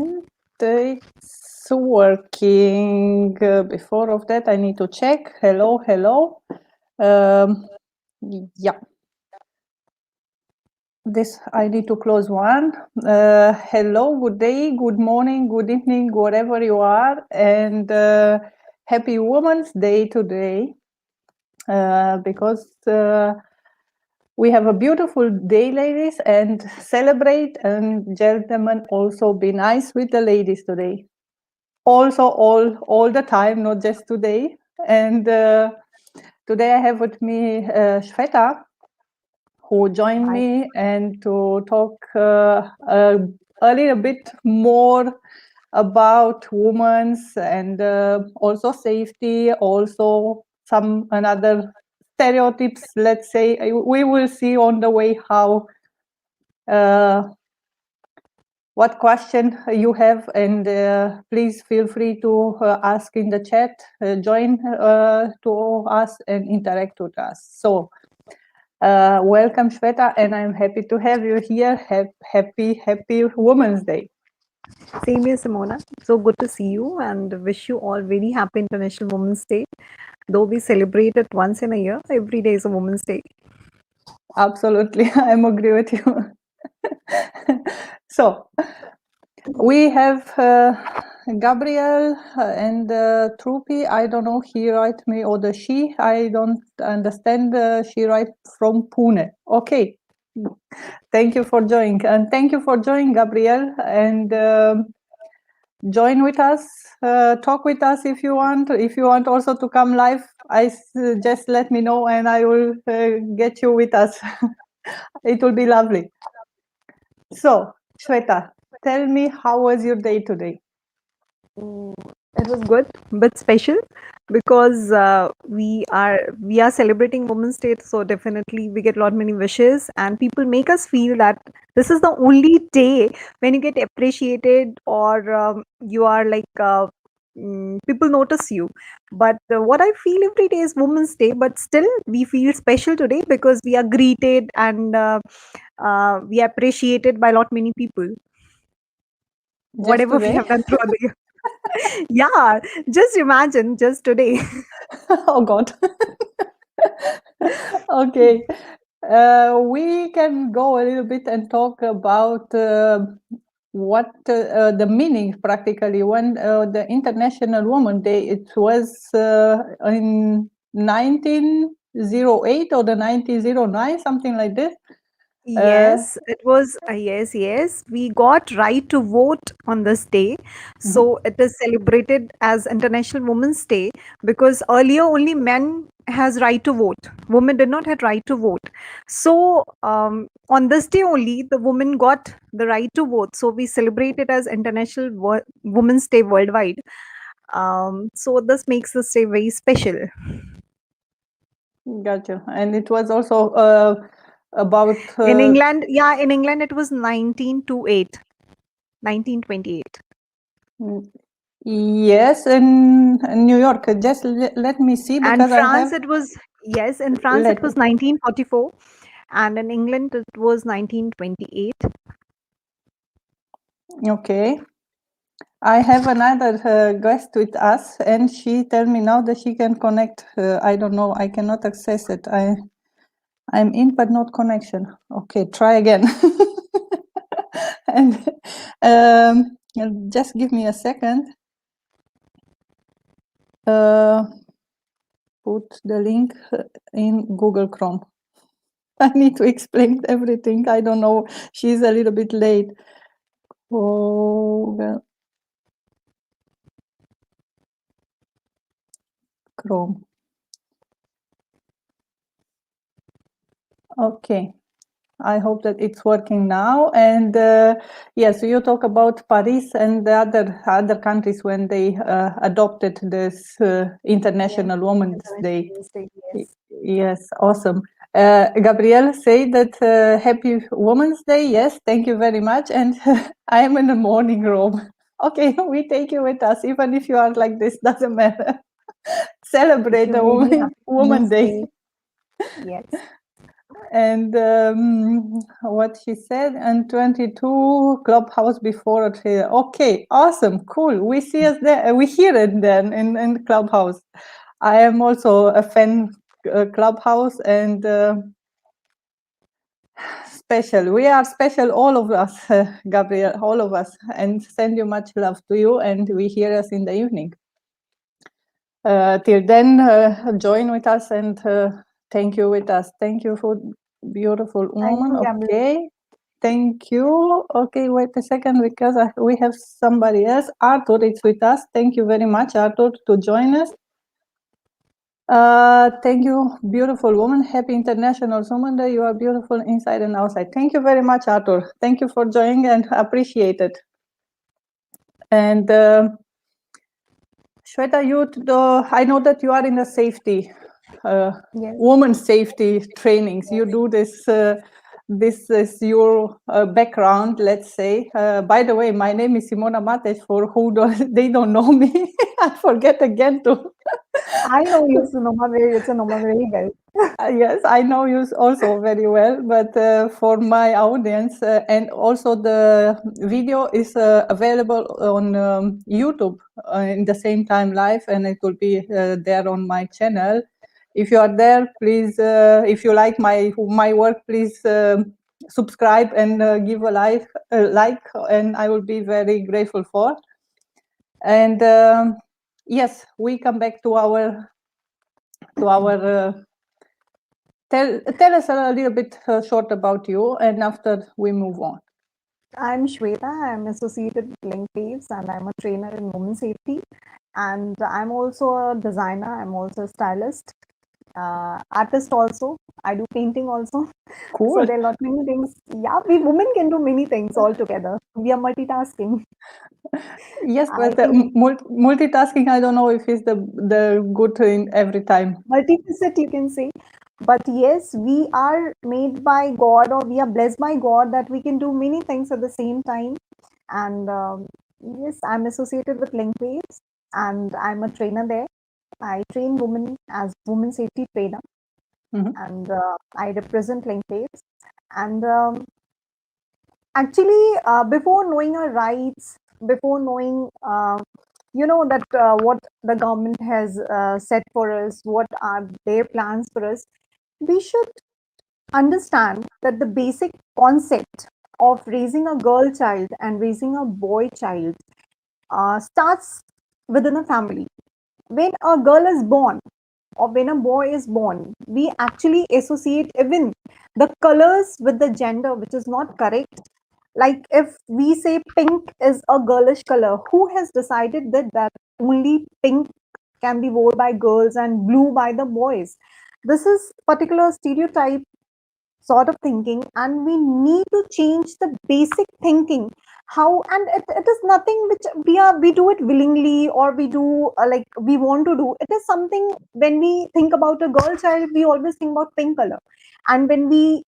And it's working. Before of that, I need to check. Hello, hello. Yeah. This I need to close one. Hello, good day, good morning, good evening, wherever you are, and happy Women's Day today, because we have a beautiful day, ladies, and celebrate. And gentlemen, also be nice with the ladies today. Also, all the time, not just today. And today I have with me Shweta, who joined Hi. me and to talk a little bit more about women's and also safety, also some another stereotypes. Let's say we will see on the way how what question you have, and please feel free to ask in the chat, join to us and interact with us. So welcome, Shweta, and I'm happy to have you here. Happy Women's Day. Same here, Simona. So good to see you and wish you all very happy International Women's Day. Though we celebrate it once in a year, every day is a Women's Day. Absolutely, I'm agree with you. So we have Gabriel and Trupi. I don't know, he write me or the she. I don't understand. She write from Pune. Okay. Thank you for joining, and thank you for joining, Gabriel, and join with us, talk with us if you want. If you want also to come live, just let me know and I will get you with us. It will be lovely. So, Shweta, tell me, how was your day today? It was good but special because we are celebrating Women's Day, so definitely we get a lot many wishes and people make us feel that this is the only day when you get appreciated or you are like people notice you. But what I feel every day is Women's Day, but still we feel special today because we are greeted and we are appreciated by a lot many people. Just Whatever we today? have done throughout the year. Yeah, just imagine just today. Oh God. Okay. We can go a little bit and talk about what the meaning practically when the International Women's Day, it was in 1908 or the 1909, something like this. Yes, it was yes. We got right to vote on this day. Mhm. So it is celebrated as International Women's Day because earlier only men has right to vote. Women did not have right to vote. So on this day only the women got the right to vote. So we celebrate it as International Women's Day worldwide. So this makes this day very special. Gotcha. And it was also about In England, yeah, in England it was 1928. 1928. yes, in New York. Just let me see And because I France, have it was, yes, in France it let. was 1944, and in England it was 1928. Okay. I have another guest with us, and she tell me now that she can connect. I don't know. I cannot access it. I'm in, but not connection. Okay, try again. And just give me a second. Put the link in Google Chrome. I need to explain everything. I don't know. She's a little bit late. Google Chrome. Okay. I hope that it's working now. And yes, so you talk about Paris and the other countries when they adopted this Yes, International Women's International Day. Women's Day, yes. Yes, awesome. Gabrielle say that Happy Women's Day. Yes, thank you very much. And I am in the morning room. Okay, we take you with us, even if you are like this, doesn't matter. Wish Celebrate you the very happy Woman Women's Day. Day. Yes. And what she said, and 22 Clubhouse before. Okay, awesome, cool. We see us there. We hear it then in Clubhouse. I am also a fan Clubhouse and special. We are special, all of us, Gabriel, all of us. And send you much love to you. And we hear us in the evening. Till then, join with us and thank you with us. Thank you for beautiful woman. Okay. Thank you. Okay, wait a second because we have somebody else. Arthur is with us. Thank you very much, Arthur, to join us. Thank you, beautiful woman. Happy International Woman Day. You are beautiful inside and outside. Thank you very much, Arthur. Thank you for joining and appreciate it. And Shweta, I know that you are in the safety, Yes. woman safety trainings. You do this. This is your background, let's say. By the way, my name is Simona Mates. For who they don't know me, I forget again to. I know you, Sonoma, very well. Yes, I know you also very well, but for my audience, and also the video is available on YouTube in the same time live, and it will be there on my channel. If you are there, please, if you like my work, please subscribe and give a like, and I will be very grateful for. And yes, we come back to our tell us a little bit short about you, and after we move on. I'm Shweta. I'm associated with Link Waves and I'm a trainer in women's safety. And I'm also a designer. I'm also a stylist, artist also. I do painting also. Cool. So there are lot many things. Yeah, we women can do many things all together. We are multitasking. Yes, I but think multitasking, I don't know if it's the good in every time. multifaceted, you can say. But yes, we are made by God, or we are blessed by God that we can do many things at the same time. And yes, I'm associated with Linkwaves, and I'm a trainer there. I train women as women safety trainer, and I represent Linkwaves. And actually, before knowing our rights, before knowing that what the government has set for us, what are their plans for us, we should understand that the basic concept of raising a girl child and raising a boy child starts within a family. When a girl is born or when a boy is born, we actually associate even the colors with the gender, which is not correct. Like if we say pink is a girlish color, who has decided that only pink can be worn by girls and blue by the boys? This is particular stereotype sort of thinking, and we need to change the basic thinking. How? And it is nothing which we do it willingly, or we do like we want to do. It is something, when we think about a girl child, we always think about pink color, and when we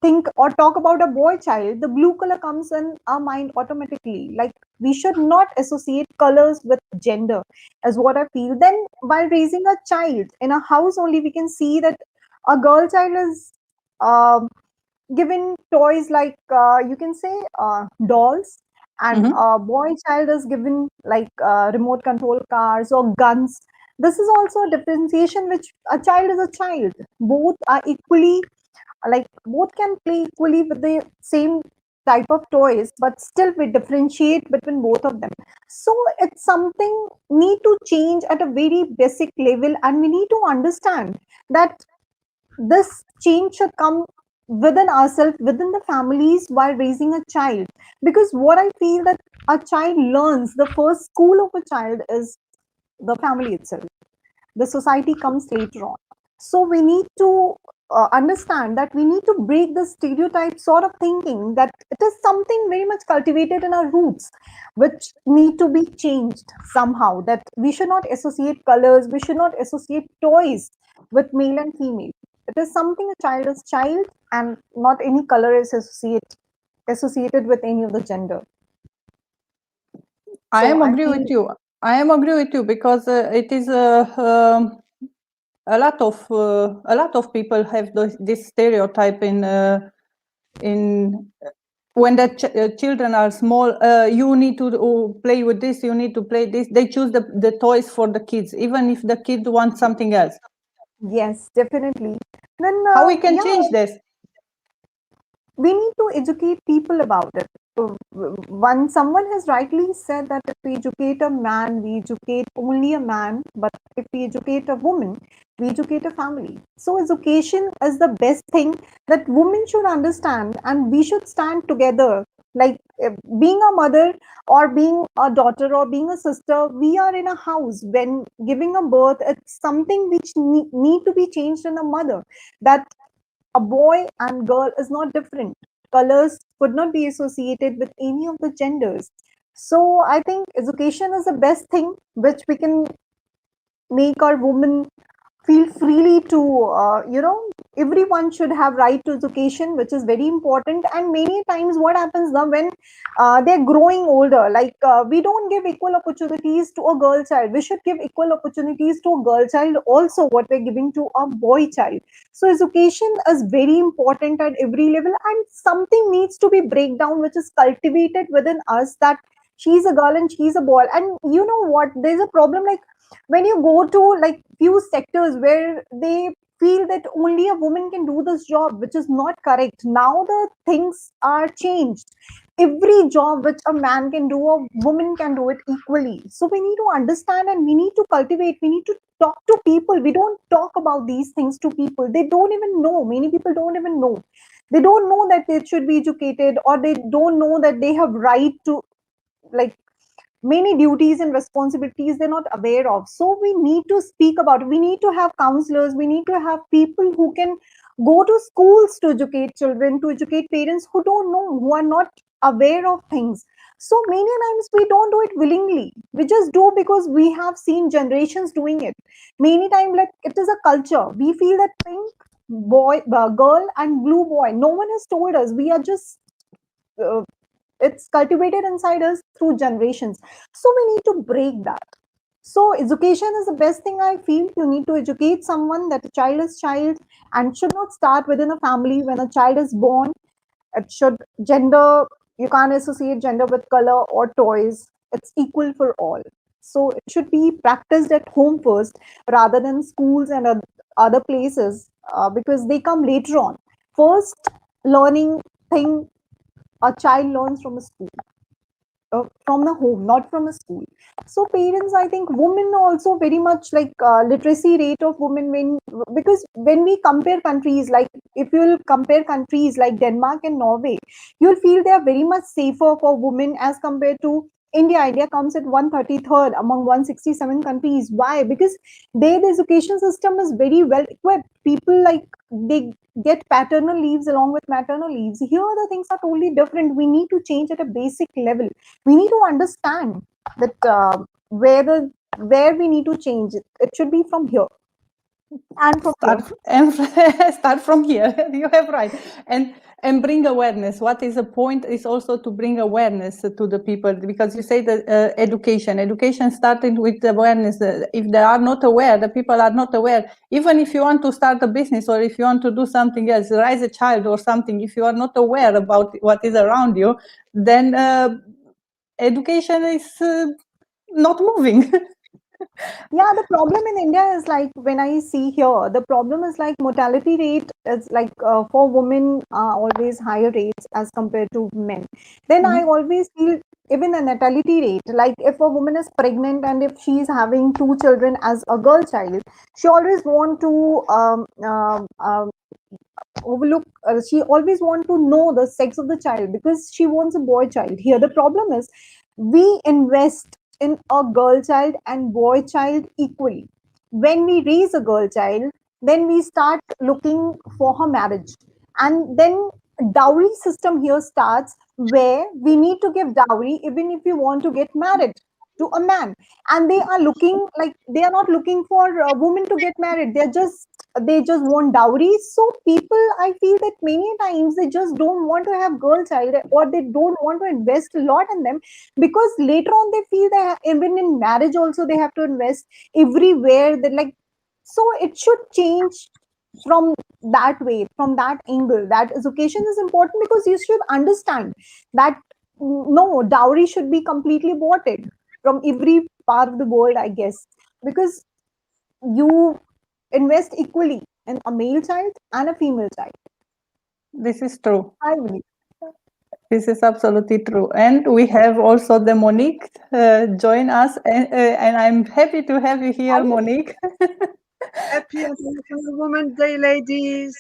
think or talk about a boy child, the blue color comes in our mind automatically. Like, we should not associate colors with gender, as what I feel. Then while raising a child in a house only, we can see that a girl child is um, given toys like, you can say, dolls, and a boy child is given like remote control cars or guns. This is also a differentiation, which a child is a child. Both are equally, like, both can play equally with the same type of toys, but still we differentiate between both of them. So it's something need to change at a very basic level, and we need to understand that this change should come within ourselves, within the families, while raising a child. Because what I feel, that a child learns, the first school of a child is the family itself. The society comes later on. So we need to understand that we need to break the stereotype sort of thinking, that it is something very much cultivated in our roots, which need to be changed somehow. That we should not associate colors, we should not associate toys with male and female. It is something, a child is child, and not any color is associated with any of the gender. I am agree with you. I am agree with you, because it is a lot of people have this stereotype in when the children are small. You need to play with this. You need to play this. They choose the toys for the kids, even if the kid wants something else. Yes, definitely. Then How we can yeah, change this? we need to educate people about it. One someone has rightly said that if we educate a man, we educate only a man, but if we educate a woman, we educate a family. So education is the best thing that women should understand, and we should stand together. Like being a mother or being a daughter or being a sister, we are in a house when giving a birth. It's something which need to be changed in a mother. That a boy and girl is not different. Colors could not be associated with any of the genders. So I think education is the best thing which we can make our women feel freely to, everyone should have right to education, which is very important. And many times what happens now when they're growing older, like we don't give equal opportunities to a girl child. We should give equal opportunities to a girl child also what we're giving to a boy child. So education is very important at every level, and something needs to be breakdown which is cultivated within us, that she's a girl and she's a boy. And you know what, there's a problem, like when you go to like few sectors where they feel that only a woman can do this job, which is not correct. Now the things are changed. Every job which a man can do, a woman can do it equally. So we need to understand and we need to cultivate, we need to talk to people. We don't talk about these things to people. They don't even know. Many people don't even know. They don't know that they should be educated, or they don't know that they have right to, like, many duties and responsibilities they're not aware of. So we need to speak about it. We need to have counselors, we need to have people who can go to schools to educate children, to educate parents who don't know, who are not aware of things. So many times we don't do it willingly, we just do because we have seen generations doing it. Many times, like, it is a culture. We feel that pink boy, girl and blue boy, no one has told us. We are just uh, it's cultivated inside us through generations. So we need to break that. So education is the best thing. I feel you need to educate someone that a child is child and should not start within a family. When a child is born, it should gender, you can't associate gender with color or toys. It's equal for all. So it should be practiced at home first rather than schools and other places, because they come later on. First learning thing a child learns from a school, from the home, not from a school. So parents, I think women also very much, like, literacy rate of women, when, because when we compare countries, like if you'll compare countries like Denmark and Norway, you'll feel they are very much safer for women as compared to India. India comes at 133rd among 167 countries. Why? Because the education system is very well equipped. People, like, they get paternal leaves along with maternal leaves. Here the things are totally different. We need to change at a basic level. We need to understand that where we need to change it. It should be from here and from here. And start from here. You have right. And bring awareness. What is the point is also to bring awareness to the people, because you say that education started with awareness. If they are not aware, the people are not aware. Even if you want to start a business or if you want to do something else, raise a child or something, if you are not aware about what is around you, then education is not moving. Yeah, the problem in India is, like, when I see here, the problem is like mortality rate is like, for women always higher rates as compared to men. Then I Mhm. always feel even the natality rate, like if a woman is pregnant and if she is having two children as a girl child, she always want to overlook. She always want to know the sex of the child because she wants a boy child. Here the problem is we invest in a girl child and boy child equally. When we raise a girl child, then we start looking for her marriage, and then dowry system here starts, where we need to give dowry even if we want to get married to a man. And they are looking, like, they are not looking for a woman to get married. They just want dowry. So people, I feel that many times they just don't want to have girl child, or they don't want to invest a lot in them, because later on they feel that even in marriage also they have to invest everywhere. That, like, So it should change from that way, from that angle, that education is important because you should understand that no, dowry should be completely aborted from every part of the world, I guess, because you invest equally in a male child and a female child. This is true. I believe. This is absolutely true. And we have also the Monique join us. And I'm happy to have you here, Monique. Happy International Women's Day, ladies.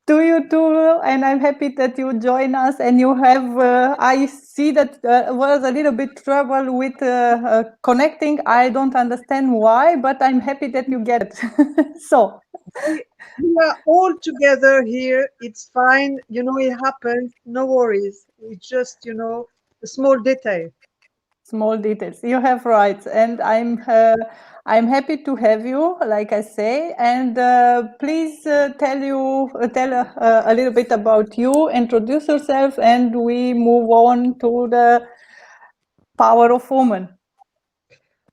To you too, and I'm happy that you join us. And you have, I see that was a little bit trouble with connecting. I don't understand why, but I'm happy that you get it. So We are all together here. It's fine. You know, it happens. No worries. It's just, you know, a small detail. small details. You have right, and I'm happy to have you, like I say. And please tell a little bit about you, introduce yourself, and we move on to the power of woman.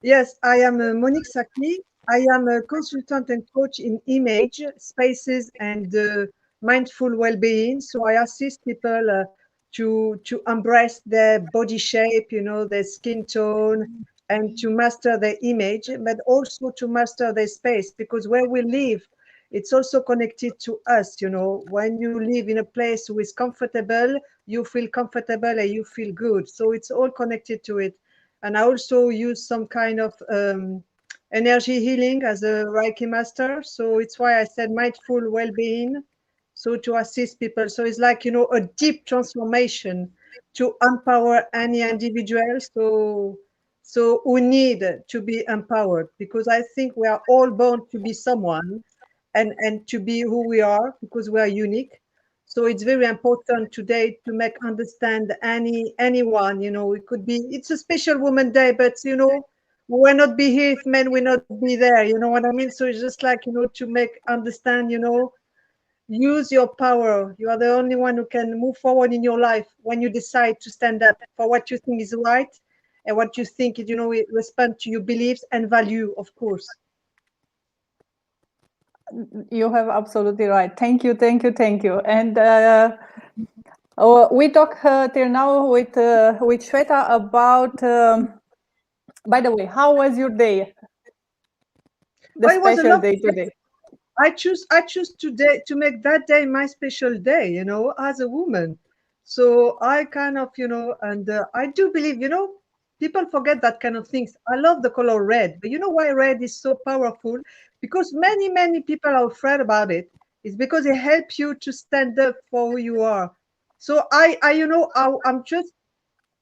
Yes, I am Monique Saki. I am a consultant and coach in image, spaces, and mindful well-being. So I assist people to embrace their body shape, you know, their skin tone, and to master their image, but also to master their space, because where we live, it's also connected to us. You know, when you live in a place who is comfortable, you feel comfortable and you feel good. So it's all connected to it. And I also use some kind of energy healing as a Reiki master. So it's why I said mindful well-being. So to assist people. So it's like, you know, a deep transformation to empower any individual. So we need to be empowered, because I think we are all born to be someone and to be who we are, because we are unique. So it's very important today to make understand anyone, you know. It could be, it's a special woman day, but you know, we will not be here if men will not be there, you know what I mean? So it's just like, you know, to make understand, you know, use your power. You are the only one who can move forward in your life when you decide to stand up for what you think is right and what you think, you know, it respond to your beliefs and value, of course. You have absolutely right. Thank you, thank you, thank you. And we talk till now with Shweta about. By the way, how was your day? The It was a special lovely day today. I choose today to make that day my special day, you know, as a woman. So I kind of, you know, and I do believe, you know, people forget that kind of things. I love the color red, but you know why red is so powerful? Because many people are afraid about it. It's because it helps you to stand up for who you are. So you know, I'm just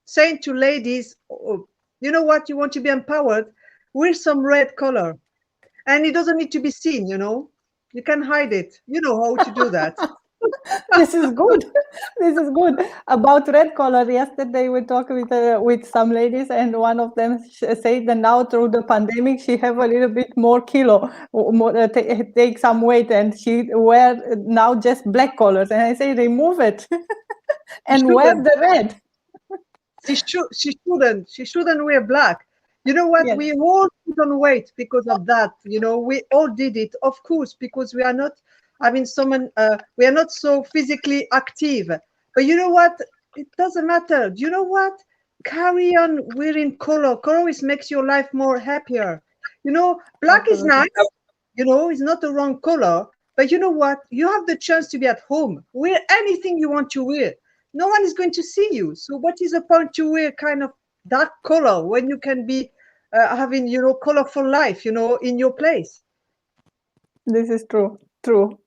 saying to ladies, oh, you know what, you want to be empowered, wear some red color, and it doesn't need to be seen, you know, you can hide it, you know how to do that. This is good. This is good. About red color, yesterday we talked with some ladies, and one of them said that now through the pandemic she have a little bit more kilo, more, take some weight, and she wear now just black colors. And I say remove it She and wear shouldn't. the red. She shouldn't wear black. You know what, Yes, we all put on weight because of that, you know, we all did it, of course, because we are not, I mean, someone, we are not so physically active, but you know what, it doesn't matter. Do you know what, carry on wearing color is makes your life more happier, you know. Black is absolutely. nice, you know, it's not the wrong color, but you know what, you have the chance to be at home, wear anything you want to wear, no one is going to see you. So what is the point to wear kind of dark color when you can be having, you know, colorful life, you know, in your place? This is true. True.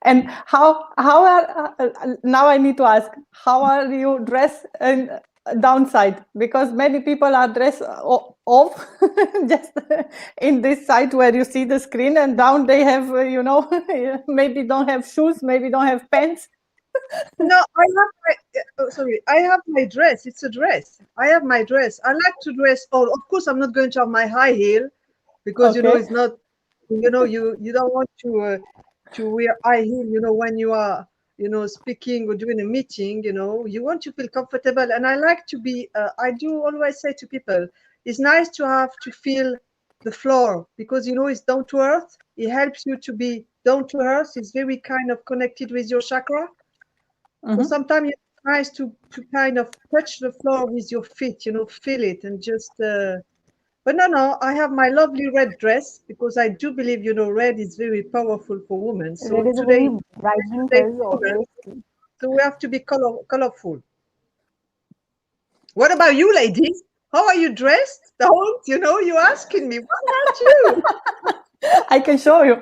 And how are now I need to ask, how are you dressed in downside? Because many people are dressed off just in this side where you see the screen, and down they have maybe don't have shoes, maybe don't have pants. No, I have my, sorry, I have my dress. It's a dress. I have my dress. I like to dress all. Of course, I'm not going to have my high heel, because you know Okay. it's not, you know, you don't want to wear high heel, you know, when you are, you know, speaking or doing a meeting, you know, you want to feel comfortable. And I like to be, I do always say to people, it's nice to have to feel the floor, because you know it's down to earth. It helps you to be down to earth. It's very kind of connected with your chakra. So sometimes it's nice to kind of touch the floor with your feet, you know, feel it and just. But no, I have my lovely red dress because I do believe, you know, red is very powerful for women. So Red is a today, very vibrant today color, obviously. so we have to be colorful. What about you, ladies? How are you dressed? Don't, you know, you're asking me. What about you? I can show you.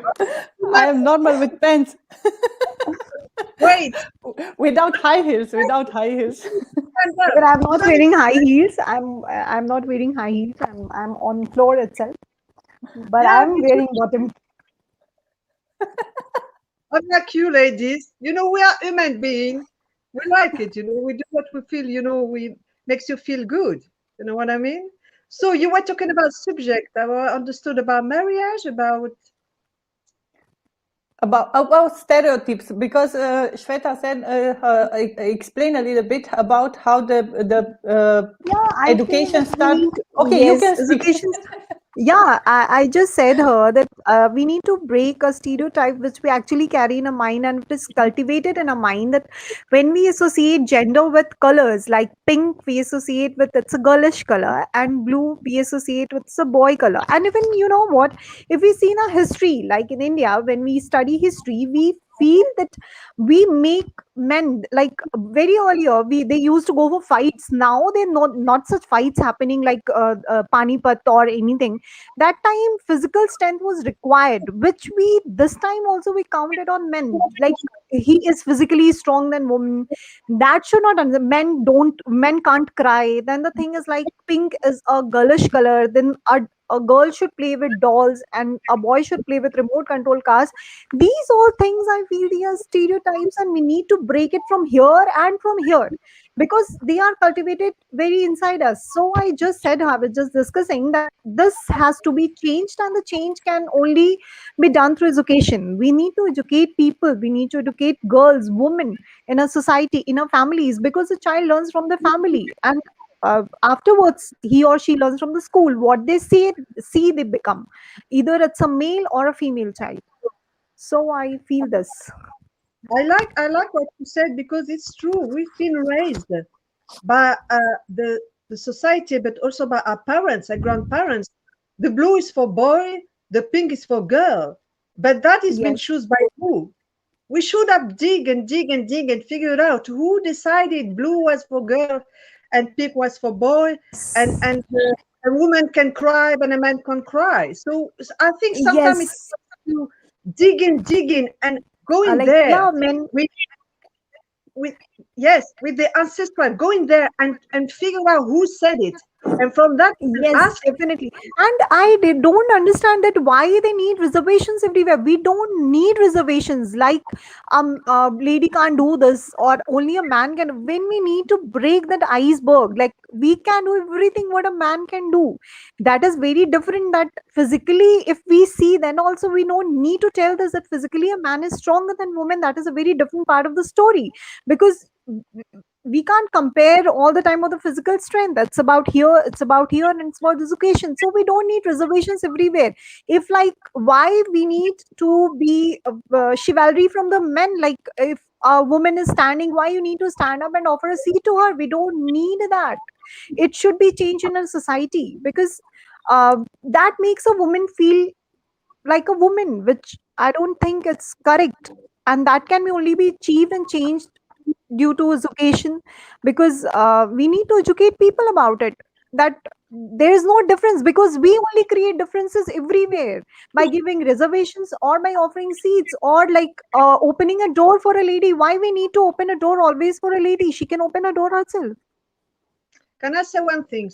I am normal with pants. Wait. Without high heels, without high heels. But I'm not wearing high heels. I'm not wearing high heels. I'm on floor itself. But Yeah, I'm me too. wearing bottom. Unlike you, ladies, you know, we are human beings. We like it, you know, we do what we feel, you know, we makes you feel good. You know what I mean? So you were talking about subject. I understood about marriage, about About stereotypes, because Shweta said, explain a little bit about how the Yeah, I think education that we start. need Okay, you yes, can speak. education. Yeah, I just said her that we need to break a stereotype which we actually carry in a mind, and it is cultivated in a mind that when we associate gender with colors, like pink we associate with it's a girlish color, and blue we associate with it's a boy color. And even you know what, if we see in our history, like in India, when we study history, we feel that we make men like very earlier they used to go for fights. Now they're not such fights happening like Panipat or anything. That time physical strength was required, which we this time also we counted on men, like he is physically strong than women. That should not men can't cry. Then the thing is like pink is a girlish color, then a girl should play with dolls and a boy should play with remote control cars. These all things I feel they are stereotypes, and we need to break it from here and from here, because they are cultivated very inside us. So I just said, I was just discussing that this has to be changed, and the change can only be done through education. We need to educate people, we need to educate girls, women in a society, in our families, because the child learns from the family, and afterwards he or she learns from the school. What they see they become, either it's a male or a female child. So I feel this. I like what you said because it's true. We've been raised by the society, but also by our parents, our grandparents. The blue is for boy, the pink is for girl. But that has been Yes. chosen by who? We should have dig and dig and dig and figured out who decided blue was for girl and pink was for boy, and a woman can cry but a man can't cry. So I think sometimes it's Yes. to dig in and going Like there yeah, men. with with yes with the ancestral, going there and figure out who said it, and from that Yes, ask. definitely. And don't understand that why they need reservations everywhere. We don't need reservations. Like, lady can't do this, or only a man can. When we need to break that iceberg, like we can do everything what a man can do. That is very different. That physically, if we see, then also we don't need to tell this that physically a man is stronger than woman. That is a very different part of the story, because we can't compare all the time with the physical strength. It's about here, it's about here, and it's about education. So we don't need reservations everywhere. If like why we need to be chivalry from the men, like if a woman is standing, why you need to stand up and offer a seat to her? We don't need that. It should be changed in a society, because that makes a woman feel like a woman, which I don't think it's correct. And that can only be achieved and changed due to education, because we need to educate people about it, that there is no difference, because we only create differences everywhere by giving reservations or by offering seats, or like opening a door for a lady. Why we need to open a door always for a lady? She can open a door herself. Can I say one thing?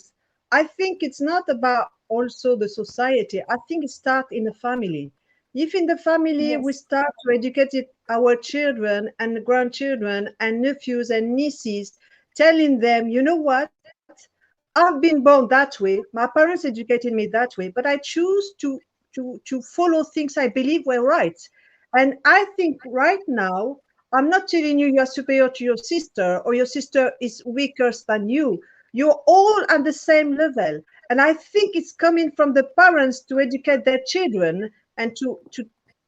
I think it's not about also the society. I think it starts in the family. If in the family we Yes. start to educate our children and grandchildren and nephews and nieces, telling them, you know what, I've been born that way. My parents educated me that way, but I choose to follow things I believe were right. And I think right now, I'm not telling you you're superior to your sister or your sister is weaker than you. You're all at the same level. And I think it's coming from the parents to educate their children and to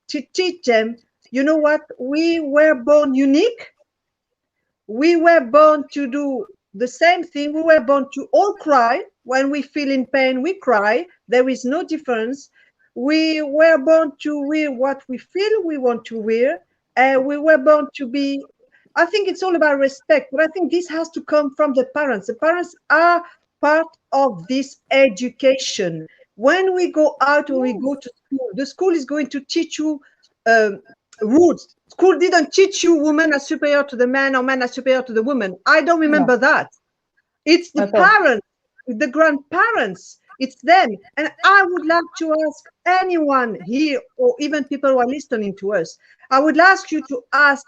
teach them, you know what, we were born unique. We were born to do the same thing. We were born to all cry. When we feel in pain, we cry. There is no difference. We were born to wear what we feel we want to wear. We were born to be, I think it's all about respect, but I think this has to come from the parents. The parents are part of this education. When we go out or we go to school, the school is going to teach you rules. School didn't teach you women are superior to the man or men are superior to the woman. I don't remember that. It's the parents, the grandparents, it's them. And I would like to ask anyone here, or even people who are listening to us, I would ask you to ask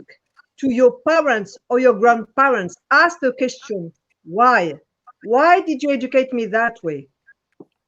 to your parents or your grandparents, ask the question, why? Why did you educate me that way?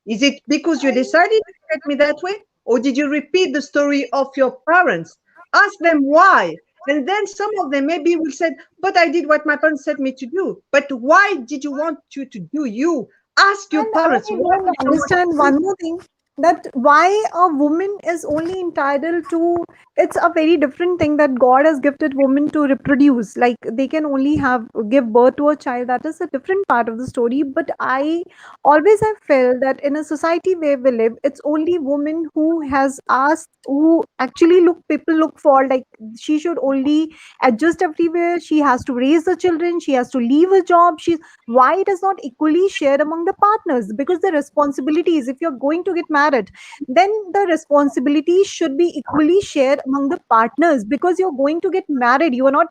Is it because you decided to educate me that way? Or did you repeat the story of your parents? Ask them why. And then some of them maybe will say, but I did what my parents said me to do. But why did you want you to do you? Ask your parents. I don't understand one more thing, that why a woman is only entitled to, it's a very different thing that God has gifted women to reproduce, like they can only give birth to a child. That is a different part of the story. But I always have felt that in a society where we live, it's only women who has asked, who actually people look for, like she should only adjust everywhere, she has to raise the children, she has to leave a job. Why it is not equally shared among the partners? Because the responsibilities, if you're going to get married, then the responsibilities should be equally shared among the partners, because you're going to get married, you are not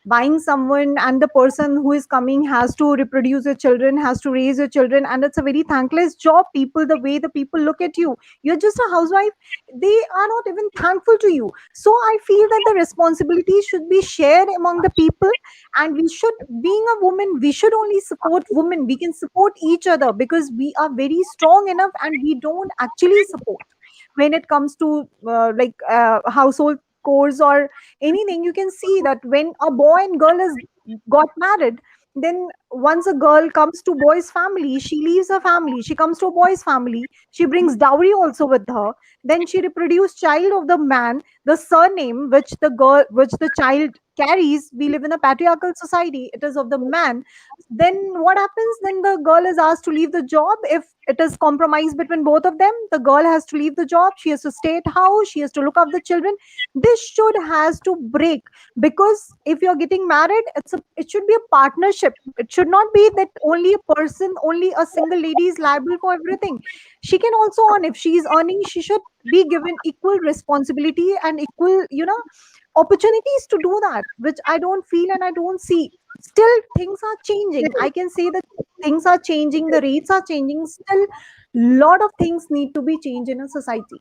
buying someone and the person who is coming has to reproduce your children, has to raise your children, and it's a very thankless job. The way the people look at you, you're just a housewife, they are not even thankful to you. So I feel that the responsibilities should be shared among the people, and we should, being a woman, we should only support women, we can support each other because we are very strong enough, and we don't actually support when it comes to household chores or anything. You can see that when a boy and girl has got married, then once a girl comes to boy's family, she leaves her family, she comes to a boy's family, she brings dowry also with her, then she reproduces child of the man, the surname which the child carries, we live in a patriarchal society, it is of the man. Then what happens? Then the girl is asked to leave the job. If it is compromised between both of them, the girl has to leave the job, she has to stay at house, she has to look after the children. This has to break, because if you're getting married, it should be a partnership. It should not be that only a person, only a single lady is liable for everything. She can also earn. If she is earning, she should be given equal responsibility and equal opportunities to do that, which I don't feel and I don't see. Still things are changing, I can say that things are changing, the rates are changing. Still lot of things need to be changed in a society.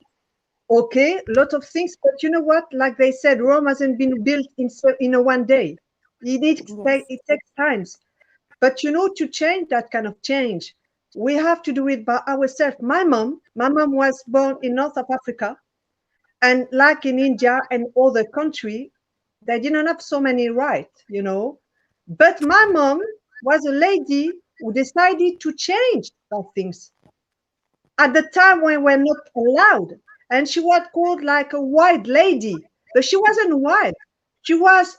Okay, a lot of things, but you know what? Like they said, Rome hasn't been built in a one day. It takes times. But you know, to change that kind of change, we have to do it by ourselves. My mom was born in North of Africa, and like in India and other country, they didn't have so many rights, you know. But my mom was a lady who decided to change those things at the time when we're not allowed. And she was called like a white lady, but she wasn't white. She was,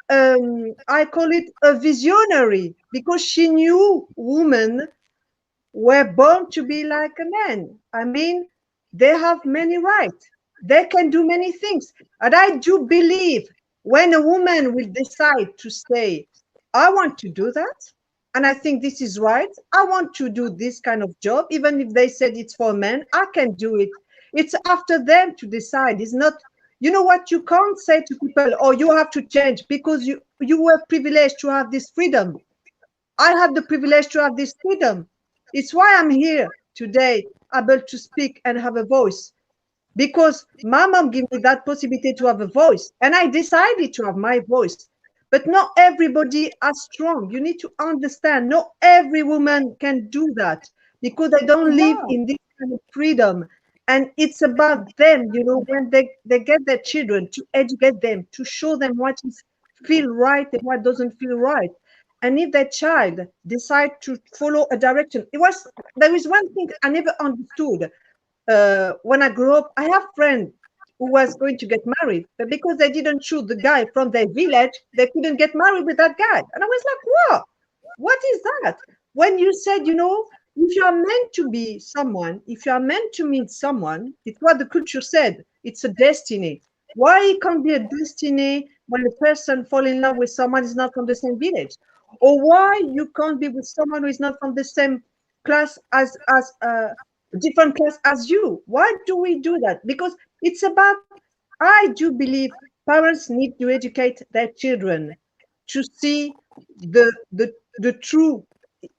I call it a visionary, because she knew women were born to be like a man. I mean, they have many rights. They can do many things. And I do believe when a woman will decide to say, I want to do that, and I think this is right, I want to do this kind of job, even if they said it's for men, I can do it. It's after them to decide. It's not, you know what, you can't say to people, oh, you have to change because you were privileged to have this freedom. I have the privilege to have this freedom. It's why I'm here today, able to speak and have a voice, because my mom gave me that possibility to have a voice, and I decided to have my voice. But not everybody is strong. You need to understand, not every woman can do that, because they don't live in this kind of freedom. And it's about them, you know, when they get their children, to educate them, to show them what is feel right and what doesn't feel right. and if their child decide to follow a direction, there is one thing I never understood. When I grew up, I have friends who was going to get married, but because they didn't choose the guy from their village, they couldn't get married with that guy. And I was like, "Wow, what is that?" When you said, if you are meant to be someone, if you are meant to meet someone, it's what the culture said. It's a destiny. Why it can't be a destiny when a person fall in love with someone who is not from the same village? Or why you can't be with someone who is not from the same class as different class as you? Why do we do that? Because it's about, I do believe parents need to educate their children to see the true.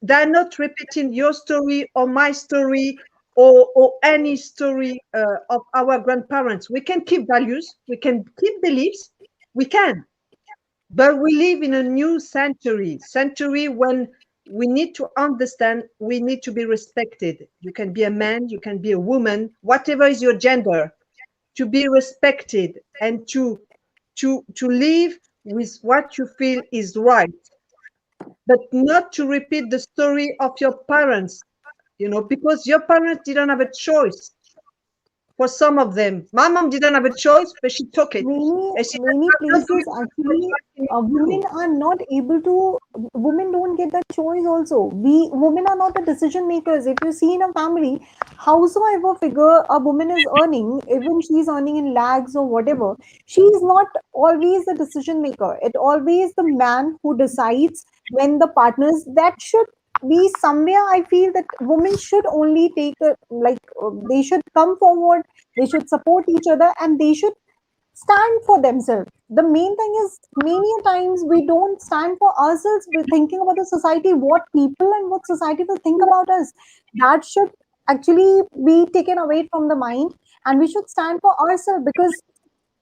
They're not repeating your story or my story or any story of our grandparents. We can keep values, we can keep beliefs, we can. But we live in a new century when we need to understand, we need to be respected. You can be a man, you can be a woman, whatever is your gender, to be respected and to live with what you feel is right, but not to repeat the story of your parents, because your parents didn't have a choice. For some of them, my mom didn't have a choice, but she took it. Many places actually women are not able to, women don't get that choice also. Women are not the decision makers. If you see in a family, howsoever figure a woman is earning, even she's earning in lakhs or whatever, she is not always the decision maker. It always the man who decides when the partners, that should be somewhere. I feel that women should only take they should come forward, they should support each other, and they should stand for themselves. The main thing is, many times we don't stand for ourselves. We're thinking about the society, what people and what society will think about us. That should actually be taken away from the mind, and we should stand for ourselves, because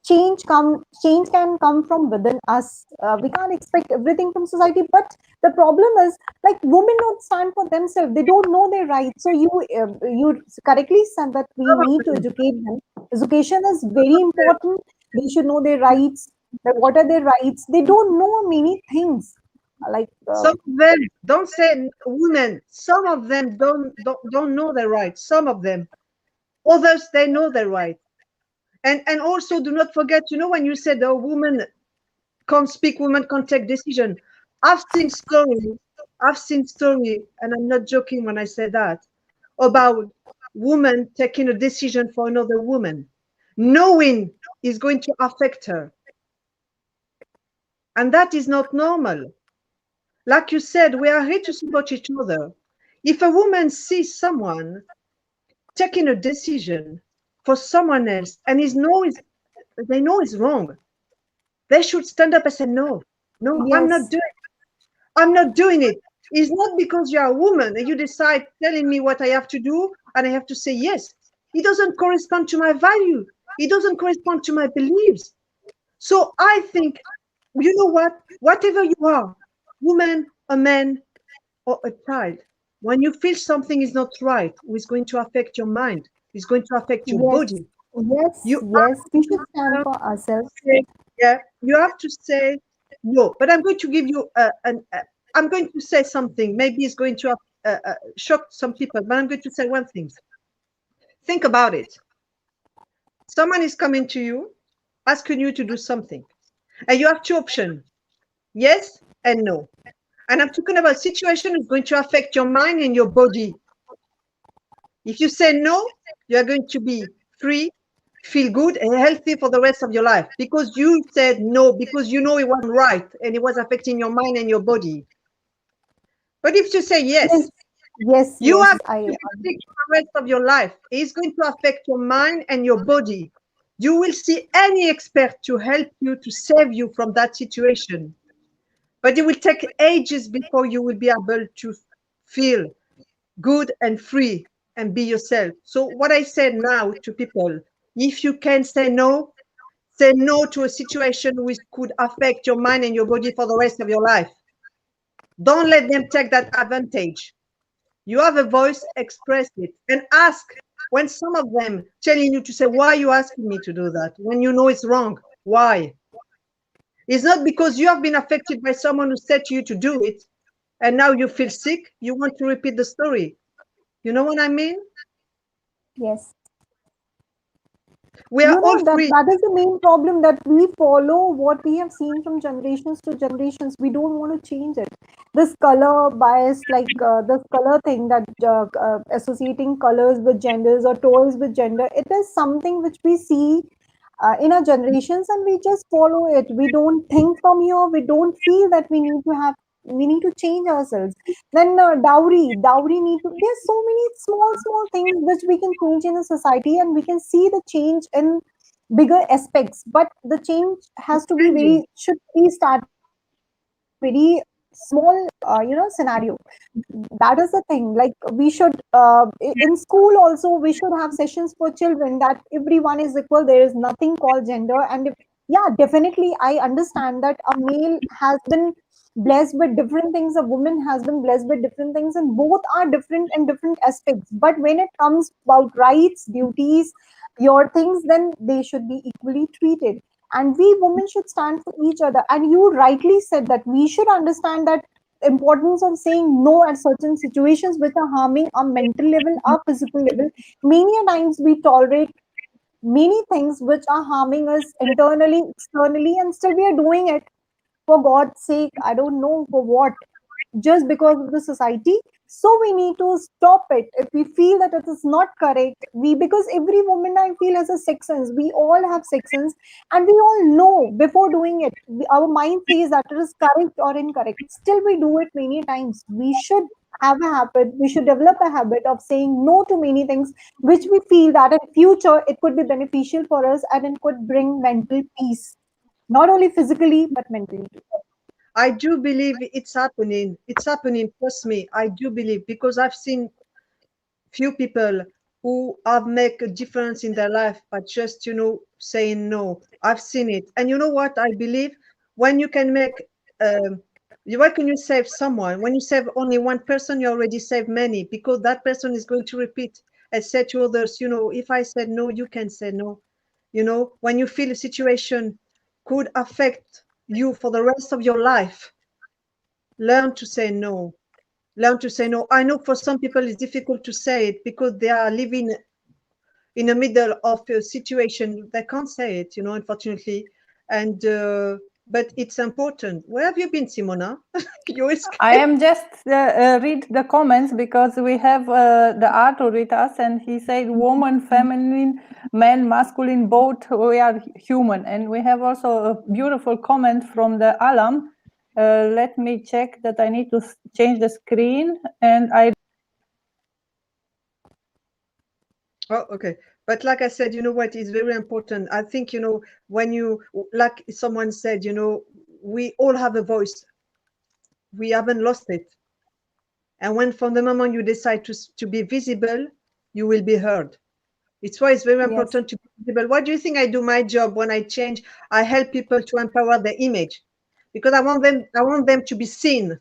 change can come from within us. We can't expect everything from society, but the problem is, like, women don't stand for themselves, they don't know their rights. So you correctly said that we need to educate them. Education is very important. They should know their rights, that what are their rights. They don't know many things, some of them, don't say women, some of them don't know their rights. Some of them, others, they know their rights. And also, do not forget, when you said a woman can't speak, women can't take decision. I've seen story, and I'm not joking when I say that, about woman taking a decision for another woman, knowing is going to affect her. And that is not normal. Like you said, we are here to support each other. If a woman sees someone taking a decision for someone else and they know it's wrong, they should stand up and say, no, yes. I'm not doing it. It's not because you're a woman and you decide telling me what I have to do and I have to say yes. It doesn't correspond to my value. It doesn't correspond to my beliefs. So I think, you know what? Whatever you are, woman, a man, or a child, when you feel something is not right, it's going to affect your mind, it's going to affect your body. Yes, we should stand for ourselves. Yeah, you have to say no. But I'm going to give you I'm going to say something. Maybe it's going to shock some people, but I'm going to say one thing. Think about it. Someone is coming to you, asking you to do something, and you have two options: yes and no. And I'm talking about a situation that's going to affect your mind and your body. If you say no, you're going to be free, feel good and healthy for the rest of your life, because you said no, because you know it wasn't right and it was affecting your mind and your body. But if you say yes, you have to be sick for the rest of your life. It's going to affect your mind and your body. You will see any expert to help you, to save you from that situation. But it will take ages before you will be able to feel good and free and be yourself. So what I said now to people, if you can say no to a situation which could affect your mind and your body for the rest of your life. Don't let them take that advantage. You have a voice, express it, and ask. When some of them telling you to say, why are you asking me to do that? When you know it's wrong, why? It's not because you have been affected by someone who said to you to do it, and now you feel sick, you want to repeat the story. You know what I mean? Yes. We are You all know that free. that is the main problem, that we follow what we have seen from generations to generations. We don't want to change it. This color bias, like this color thing, that associating colors with genders or toys with gender, it is something which we see in our generations, and we just follow it. We don't think from here. We don't feel that we need to change ourselves. Then dowry need to. There's so many small things which we can change in a society, and we can see the change in bigger aspects. But the change has to be Changing. should be started from a very small scenario. That is the thing. Like, we should in school also, we should have sessions for children, that everyone is equal, there is nothing called gender. And yeah, definitely I understand that a male has been blessed with different things, a woman has been blessed with different things, and both are different in different aspects. But when it comes about rights, duties, your things, then they should be equally treated. And we women should stand for each other. And you rightly said that we should understand that importance of saying no at certain situations which are harming our mental level, our physical level. Many a times we tolerate many things which are harming us internally, externally, and still we are doing it, for God's sake. I don't know for what, just because of the society. So we need to stop it. If we feel that it is not correct, because every woman, I feel, has a sixth sense. We all have sixth sense, and we all know before doing it. Our mind says that it is correct or incorrect. Still, we do it many times. We should have a habit. We should develop a habit of saying no to many things, which we feel that in future it could be beneficial for us, and it could bring mental peace, not only physically but mentally too. I do believe it's happening. It's happening. Trust me. I do believe, because I've seen few people who have make a difference in their life by just, saying no. I've seen it. And you know what? I believe when you can make, when can you save someone? When you save only one person, you already save many, because that person is going to repeat and say to others, if I said no, you can say no. When you feel a situation could affect you for the rest of your life, learn to say no. Learn to say no. I know for some people it's difficult to say it because they are living in the middle of a situation. They can't say it, unfortunately. And but it's important. Where have you been, Simona? You escaped. I am just read the comments, because we have the Arthur with us, and he said woman, feminine, man, masculine, both we are human. And we have also a beautiful comment from the Alam. Let me check that. I need to change the screen, and I. Oh, okay. But like I said, you know what is very important. I think, when you, like someone said, we all have a voice. We haven't lost it. And when from the moment you decide to be visible, you will be heard. It's why it's very Yes. important to be visible. Why do you think I do my job when I change? I help people to empower their image, because I want them to be seen.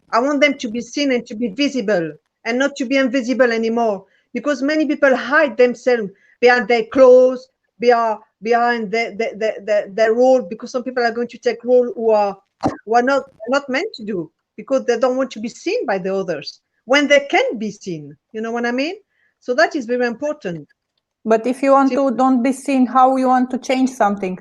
I want them to be seen and to be visible, and not to be invisible anymore. Because many people hide themselves behind their clothes, behind their role, because some people are going to take role who are not meant to do, because they don't want to be seen by the others when they can be seen. You know what I mean? So that is very important. But if you want to don't be seen, how you want to change something?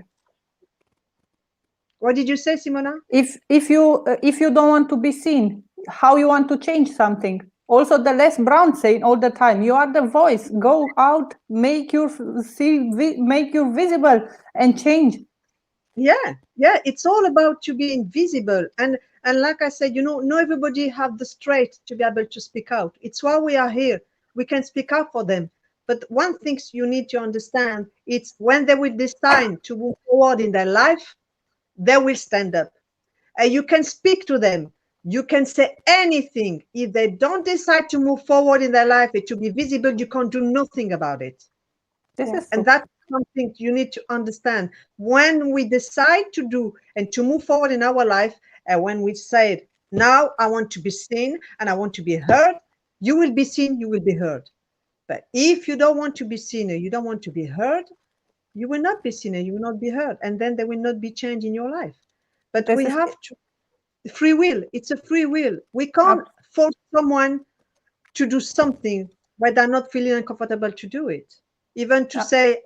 What did you say, Simona? If you don't want to be seen, how you want to change something? Also, the Les Brown saying all the time, you are the voice. Go out, make you visible, and change. Yeah, it's all about to be invisible. And like I said, not everybody have the strength to be able to speak out. It's why we are here. We can speak out for them. But one thing you need to understand, it's when they will decide to move forward in their life, they will stand up. And you can speak to them. You can say anything. If they don't decide to move forward in their life and to be visible, you can't do nothing about it. And that's something you need to understand. When we decide to do and to move forward in our life, and when we say, now I want to be seen and I want to be heard, you will be seen, you will be heard. But if you don't want to be seen or you don't want to be heard, you will not be seen and you will not be heard, and then there will not be change in your life. But This we is have to free will. It's a free will. We can't force someone to do something when they're not feeling uncomfortable to do it. Even to say,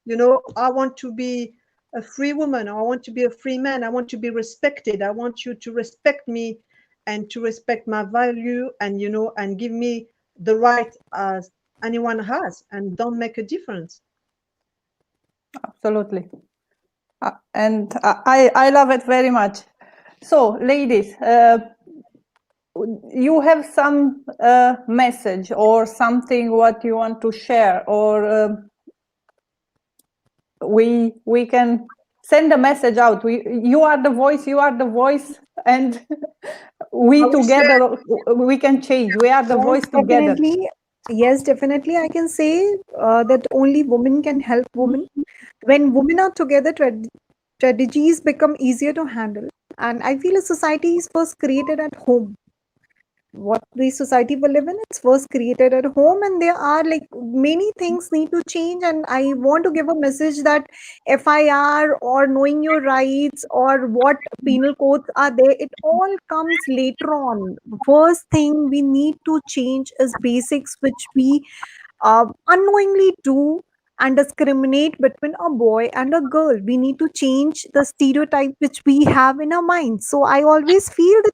you know, I want to be a free woman, or I want to be a free man, I want to be respected, I want you to respect me and to respect my value, and you know, and give me the right as anyone has, and don't make a difference. Absolutely. And I love it very much. So, ladies, you have some message or something what you want to share, or we can send a message out. You are the voice, and we together we can change. We are the voice together. Definitely. Yes, definitely. I can say that only women can help women. When women are together, strategies become easier to handle. And I feel a society is first created at home. What the society we live in, it's first created at home, and there are like many things need to change. And I want to give a message that FIR or knowing your rights or what penal codes are there, it all comes later on. First thing we need to change is basics, which we unknowingly do and discriminate between a boy and a girl. We need to change the stereotype which we have in our minds. So I always feel that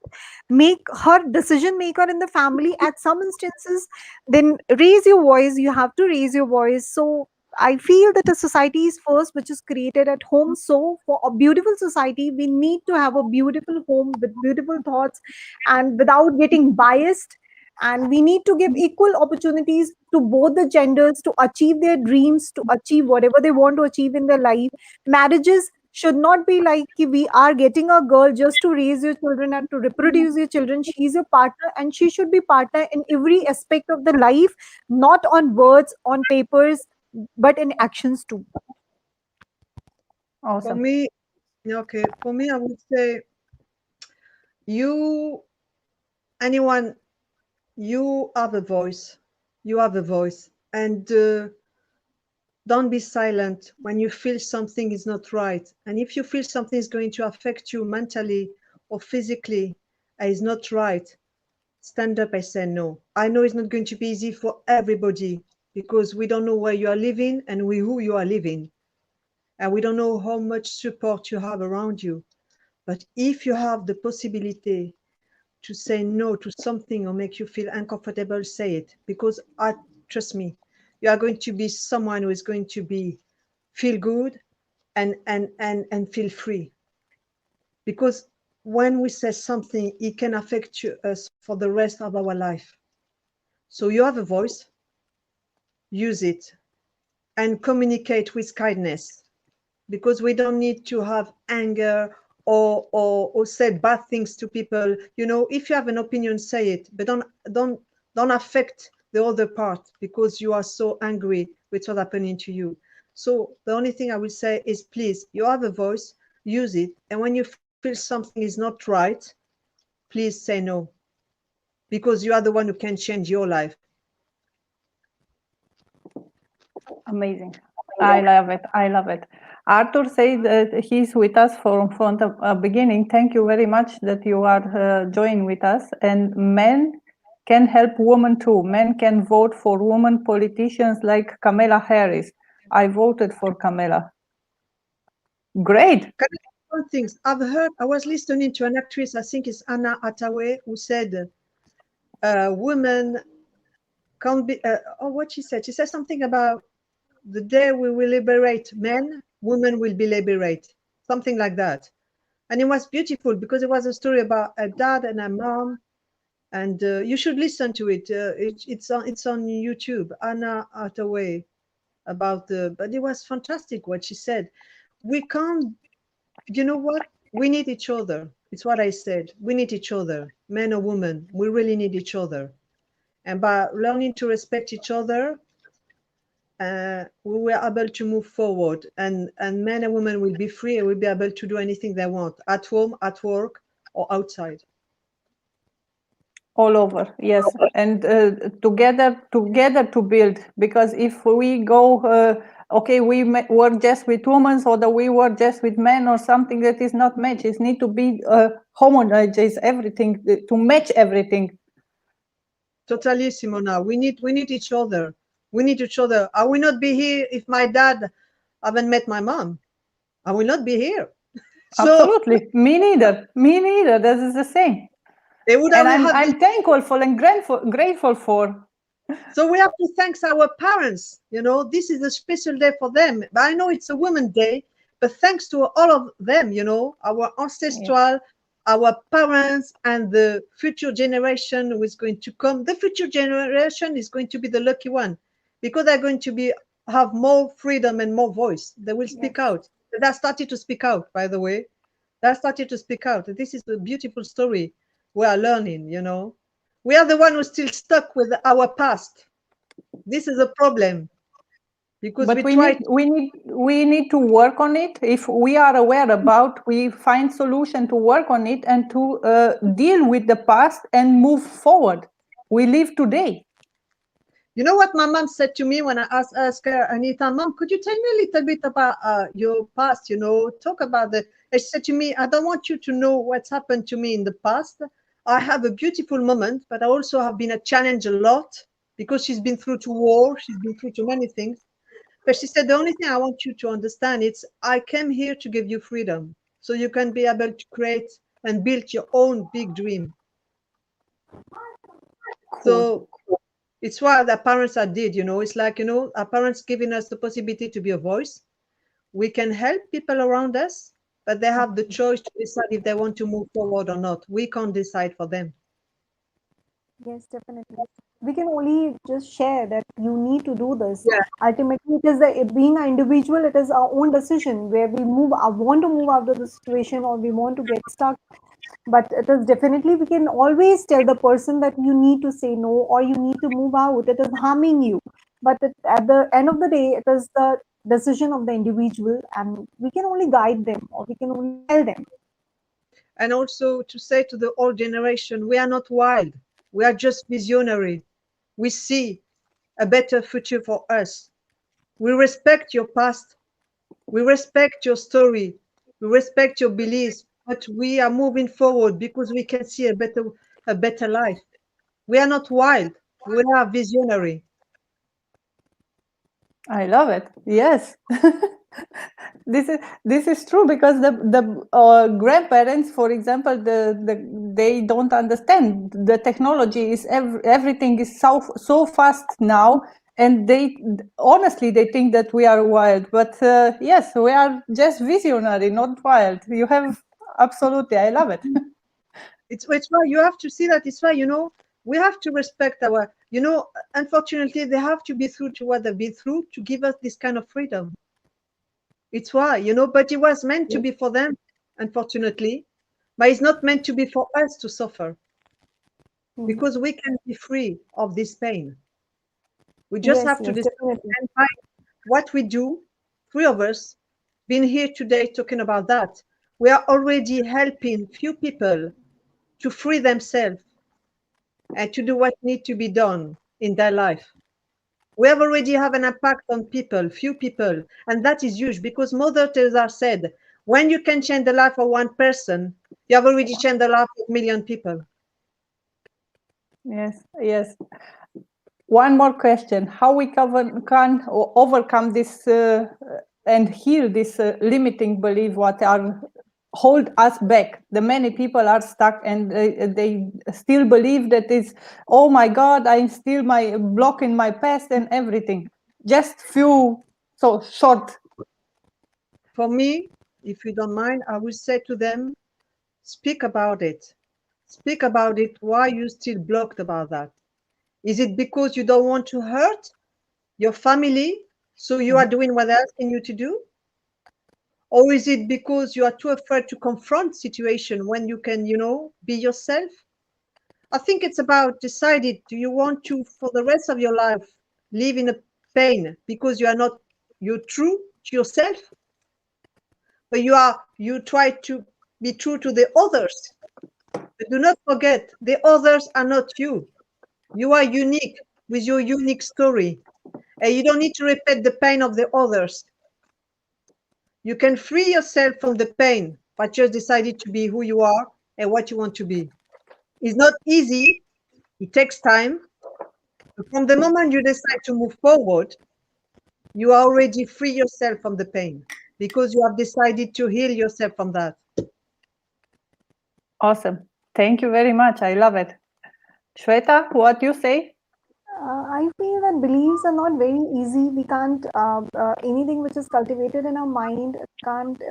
make her decision maker in the family at some instances, then raise your voice. You have to raise your voice. So I feel that a society is first, which is created at home. So for a beautiful society, we need to have a beautiful home with beautiful thoughts and without getting biased, and we need to give equal opportunities to both the genders to achieve their dreams, to achieve whatever they want to achieve in their life. Marriages should not be like ki we are getting a girl just to raise your children and to reproduce your children. She is a partner and she should be partner in every aspect of the life, not on words on papers but in actions too. Awesome. For me, okay, for me, I would say anyone, you have a voice. You have a voice, and don't be silent when you feel something is not right. And if you feel something is going to affect you mentally or physically and is not right, stand up and say no. I know it's not going to be easy for everybody because we don't know where you are living and who you are living. And we don't know how much support you have around you. But if you have the possibility to say no to something or make you feel uncomfortable, say it. Because trust me, you are going to be someone who is going to feel good and feel free. Because when we say something, it can affect us for the rest of our life. So you have a voice, use it, and communicate with kindness. Because we don't need to have anger or say bad things to people. You know, if you have an opinion, say it, but don't affect the other part because you are so angry with what's happening to you. So the only thing I will say is, please, you have a voice, use it, and when you feel something is not right, please say no, because you are the one who can change your life. Amazing. I love it. I love it. Arthur said that he's with us from the beginning. Thank you very much that you are joining with us. And men can help women too. Men can vote for women politicians like Kamala Harris. I voted for Kamala. Great. One thing I've heard, I was listening to an actress, I think it's Anna Hathaway, who said, women can't be, what she said something about the day we will liberate men, women will be liberated, something like that. And it was beautiful because it was a story about a dad and a mom, and you should listen to it. It's on YouTube, Anna Hathaway, about but it was fantastic what she said. We can't, you know what? We need each other. It's what I said. We need each other, men or women. We really need each other. And by learning to respect each other, we were able to move forward, and men and women will be free and will be able to do anything they want at home, at work, or outside. All over, yes, and together to build. Because if we go okay, we work just with women, or that we work just with men, or something that is not matched. It needs to be homogenize everything, to match everything. Totally, Simona. We need each other. We need each other. I will not be here if my dad haven't met my mom. I will not be here. So Absolutely, me neither. Me neither. That is the same. they would And have I'm thankful and grateful for. So we have to thank our parents. You know, this is a special day for them. But I know it's a Women's Day, but thanks to all of them, you know, our ancestral, our parents, and the future generation who is going to come. The future generation is going to be the lucky one, because they're going to have more freedom and more voice. They will speak out. They started to speak out, by the way. They started to speak out. This is a beautiful story we are learning, you know. We are the one who's still stuck with our past. This is a problem, because but we need to work on it. If we are aware about, we find solution to work on it and to deal with the past and move forward. We live today. You know what my mom said to me when I asked her, Anita, Mom, could you tell me a little bit about your past? You know, talk about the. She said to me, I don't want you to know what's happened to me in the past. I have a beautiful moment, but I also have been a challenge a lot, because she's been through to war. She's been through to many things. But she said, the only thing I want you to understand is I came here to give you freedom, so you can be able to create and build your own big dream. So it's what the parents are did, you know. It's like, you know, our parents giving us the possibility to be a voice. We can help people around us, but they have the choice to decide if they want to move forward or not. We can't decide for them. Yes, definitely. We can only just share that you need to do this. Yeah. Ultimately, it is being an individual, it is our own decision where we want to move out of the situation, or we want to get stuck. But it is definitely, we can always tell the person that you need to say no, or you need to move out. It is harming you. But at the end of the day, it is the decision of the individual, and we can only guide them, or we can only tell them. And also to say to the old generation, we are not wild. We are just visionary. We see a better future for us. We respect your past. We respect your story. We respect your beliefs, but we are moving forward because we can see a better life. We are not wild. We are visionary. I love it. Yes. This is true, because the grandparents, for example, they don't understand the technology is everything is so fast now, and they honestly they think that we are wild, but yes, we are just visionary, not wild. You have absolutely, I love it. It's why you have to see that. It's why, you know, we have to respect our, you know, unfortunately they have to be through to what they've been through to give us this kind of freedom. It's why, you know, but it was meant to be for them, unfortunately, but it's not meant to be for us to suffer, because we can be free of this pain. We just have to decide. And by what we do, three of us being here today talking about that, we are already helping few people to free themselves and to do what needs to be done in their life. We have already have an impact on people, few people, and that is huge, because Mother Teresa said, when you can change the life of one person, you have already changed the life of a million people. Yes, yes. One more question: how we can overcome this and heal this limiting belief what are hold us back? The many people are stuck, and they still believe that it's, oh my God, I'm still block in my past and everything. Just few, so short. For me, if you don't mind, I will say to them, speak about it. Speak about it. Why you still blocked about that? Is it because you don't want to hurt your family, so you are doing what they're asking you to do? Or is it because you are too afraid to confront situation when you can, you know, be yourself? I think it's about deciding, do you want to, for the rest of your life, live in a pain because you're true to yourself? But you try to be true to the others. But do not forget, the others are not you. You are unique with your unique story. and you don't need to repeat the pain of the others. You can free yourself from the pain, but just decided to be who you are and what you want to be. It's not easy. It takes time. But from the moment you decide to move forward, you already free yourself from the pain because you have decided to heal yourself from that. Awesome. Thank you very much. I love it. Shweta, what you say? I feel that beliefs are not very easy. We can't anything which is cultivated in our mind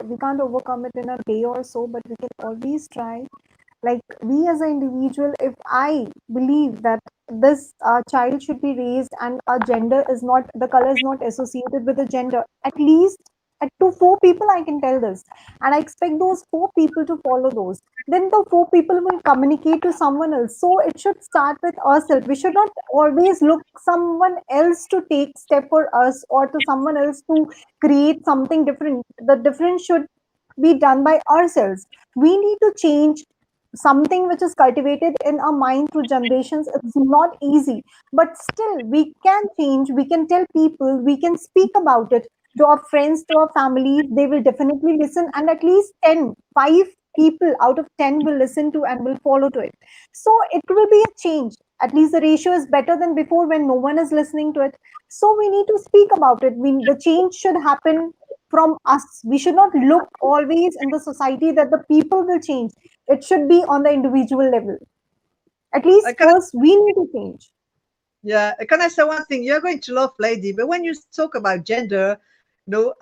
we can't overcome it in a day or so. But we can always try. Like we as an individual, if I believe that this child should be raised and a gender is not the color is not associated with the gender, at least to four people I can tell this, and I expect those four people to follow those. Then the four people will communicate to someone else. So it should start with ourselves. We should not always look someone else to take step for us or to someone else to create something different. The difference should be done by ourselves. We need to change something which is cultivated in our mind through generations. It's not easy, but still we can change. We can tell people, we can speak about it to our friends, to our family. They will definitely listen, and at least 5 people out of 10 will listen to and will follow to it. So it will be a change. At least the ratio is better than before when no one is listening to it. So we need to speak about it. The change should happen from us. We should not look always in the society that the people will change. It should be on the individual level. At least I can, first we need to change. yeah, can I say one thing? You're going to love lady, but when you talk about gender,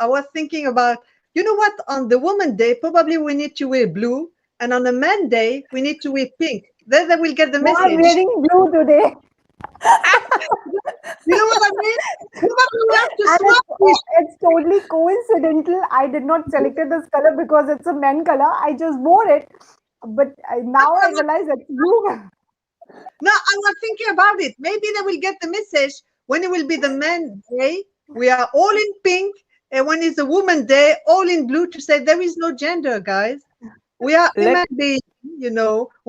I was thinking about, you know what? On the woman day, probably we need to wear blue, and on the man day, we need to wear pink. Then they will get the You are message. wearing blue today. You know what I mean? Probably we have to And swap this. it's totally coincidental. I did not select this color because it's a men color. I just wore it. But now I realize it's blue. No, I was thinking about it. Maybe they will get the message when it will be the man day. We are all in pink, and when it's a woman day, all in blue to say there is no gender, guys. We are human beings, We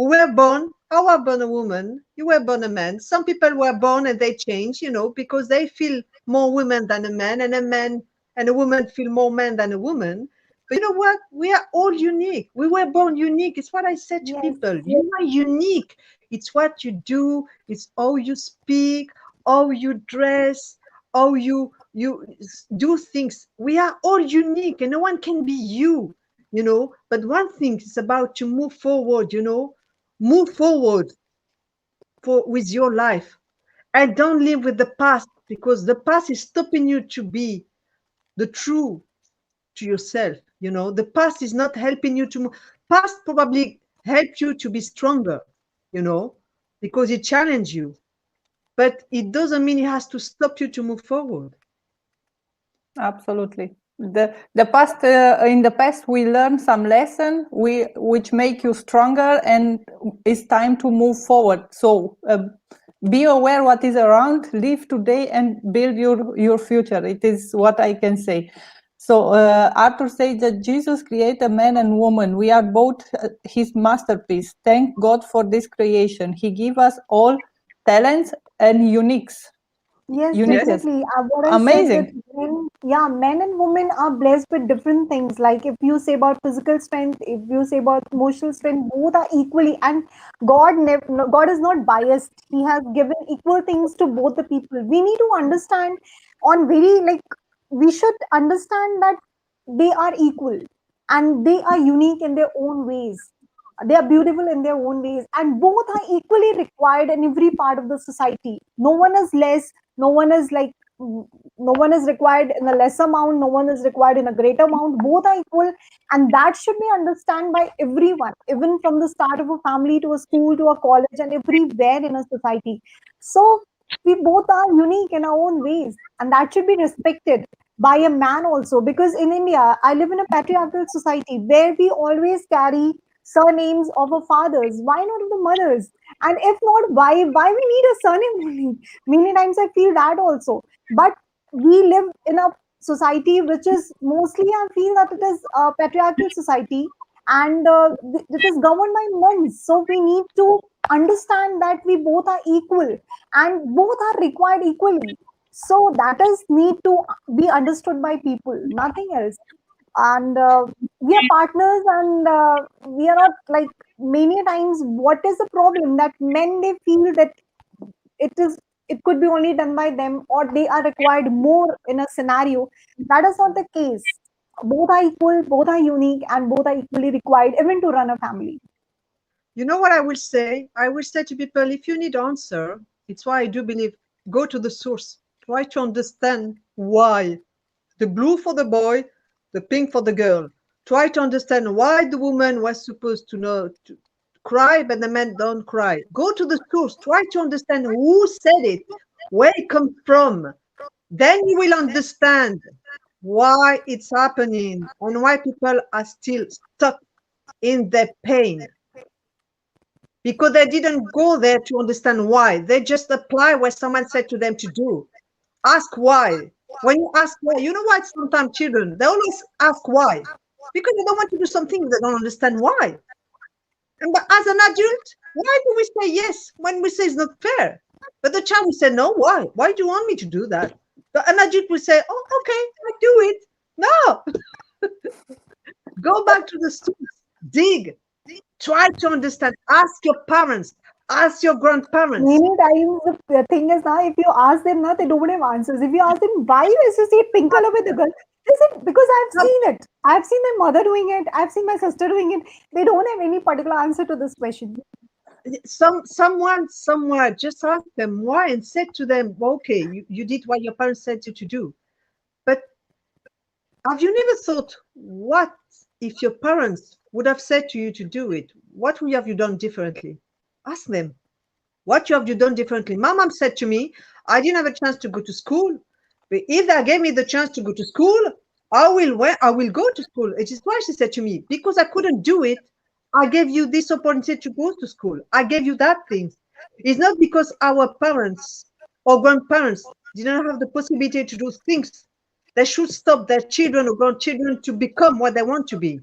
were born. I was born a woman. You were born a man. Some people were born and they change, because they feel more women than a man, and a man and a woman feel more man than a woman. But you know what? We are all unique. We were born unique. It's what I said to Yes. people. You are unique. It's what you do. It's how you speak, how you dress, how you do things. We are all unique, and no one can be you. But one thing is about to move forward. Move forward with your life, and don't live with the past, because the past is stopping you to be the true to yourself. The past is not helping you to move. Past probably help you to be stronger, because it challenged you, but it doesn't mean it has to stop you to move forward. Absolutely. The past in the past we learn some lesson which make you stronger, and it's time to move forward. So be aware what is around, live today, and build your future. It is what I can say. So Arthur says that Jesus created man and woman. We are both his masterpiece. Thank God for this creation. He gave us all talents and uniques. Yes, Uniqueness. definitely. What I said that Amazing. men and women are blessed with different things. Like if you say about physical strength, if you say about emotional strength, both are equally. And God is not biased. He has given equal things to both the people. We need to understand we should understand that they are equal and they are unique in their own ways. They are beautiful in their own ways, and both are equally required in every part of the society. No one is less, no one is no one is required in a less amount, no one is required in a greater amount. Both are equal, and that should be understood by everyone, even from the start of a family to a school to a college and everywhere in a society. So we both are unique in our own ways, and that should be respected by a man also. Because in India, I live in a patriarchal society where we always carry surnames of our fathers. Why not of the mothers? And if not, why we need a surname only? Many times I feel that also. But we live in a society which is mostly, I feel that it is a patriarchal society, and it is governed by men. So we need to understand that we both are equal and both are required equally. So that is need to be understood by people, nothing else. And we are partners, and we are not like, many times what is the problem that men, they feel that it is, it could be only done by them, or they are required more in a scenario. That is not the case. Both are equal, both are unique, and both are equally required even to run a family. You know what I will say? I will say to people, if you need answer, it's why I do believe, go to the source. Try to understand why. The blue for the boy, the pink for the girl. Try to understand why the woman was supposed to know to cry, but the men don't cry. Go to the source. Try to understand who said it, where it comes from. Then you will understand why it's happening and why people are still stuck in their pain, because they didn't go there to understand why. They just apply what someone said to them to do. Ask why. When you ask why, you know what? Sometimes children, they always ask why, because they don't want to do something they don't understand why. And but as an adult, why do we say yes when we say it's not fair? But the child will say no. Why? Why do you want me to do that? But an adult will say, oh, okay, I do it. No. Go back to the source. Dig. Try to understand. Ask your parents. Ask your grandparents. Many times the thing is now, if you ask them now, they don't have answers. If you ask them why you associate pink color with the girl, they say because I've Some, seen it. I've seen my mother doing it. I've seen my sister doing it. They don't have any particular answer to this question. someone somewhere just asked them why and said to them, okay, you did what your parents said you to do. But have you never thought, what if your parents would have said to you to do it? What would have you done differently? Ask them. What have you done differently? My mom said to me, I didn't have a chance to go to school, but if they gave me the chance to go to school, I will go to school. It is why she said to me, because I couldn't do it, I gave you this opportunity to go to school. I gave you that thing. It's not because our parents or grandparents didn't have the possibility to do things. They should stop their children or grandchildren to become what they want to be.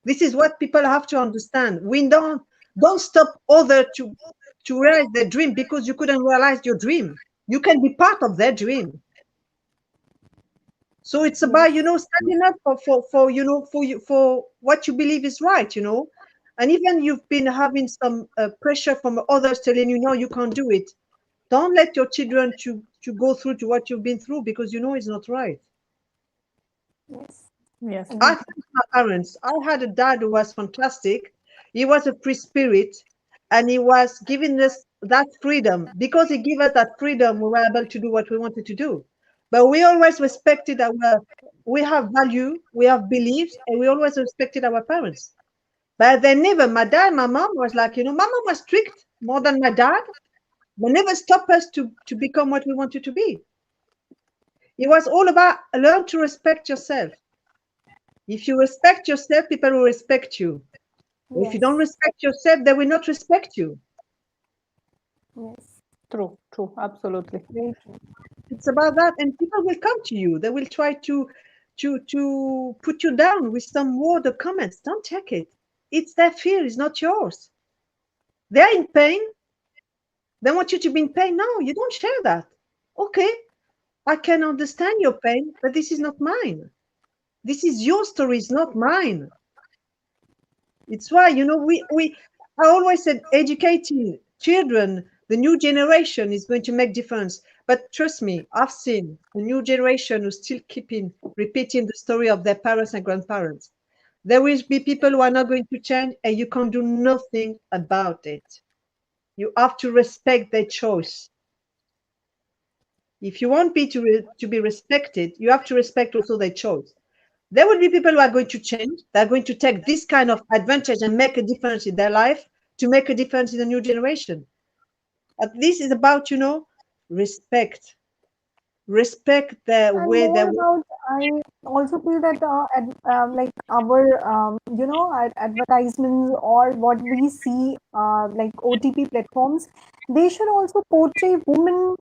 This is what people have to understand. We don't stop other to realize their dream because you couldn't realize your dream. You can be part of their dream. So it's about, standing up for for what you believe is right, and even you've been having some pressure from others telling you no, you can't do it. Don't let your children to go through to what you've been through, because it's not right. Yes. Yes. I thank my parents. I had a dad who was fantastic. He was a free spirit, and he was giving us that freedom. Because he gave us that freedom, we were able to do what we wanted to do. But we always respected we have value, we have beliefs, and we always respected our parents. But they never, my dad, my mom was like, my mom was strict more than my dad, but never stopped us to become what we wanted to be. It was all about learn to respect yourself. If you respect yourself, people will respect you. Yes. If you don't respect yourself, they will not respect you. Yes. True, absolutely. Very true. It's about that, and people will come to you. They will try to put you down with some word or comments. Don't take it. It's their fear, it's not yours. They're in pain. They want you to be in pain. No, you don't share that. Okay, I can understand your pain, but this is not mine. This is your story, it's not mine. It's why, I always said educating children, the new generation is going to make difference. But trust me, I've seen a new generation who's still repeating the story of their parents and grandparents. There will be people who are not going to change, and you can do nothing about it. You have to respect their choice. If you want to be respected, you have to respect also their choice. There will be people who are going to change. They're going to take this kind of advantage and make a difference in their life to make a difference in the new generation. But this is about, respect. Respect the And way they more about, I also feel that like our advertisements or what we see like OTP platforms, they should also portray women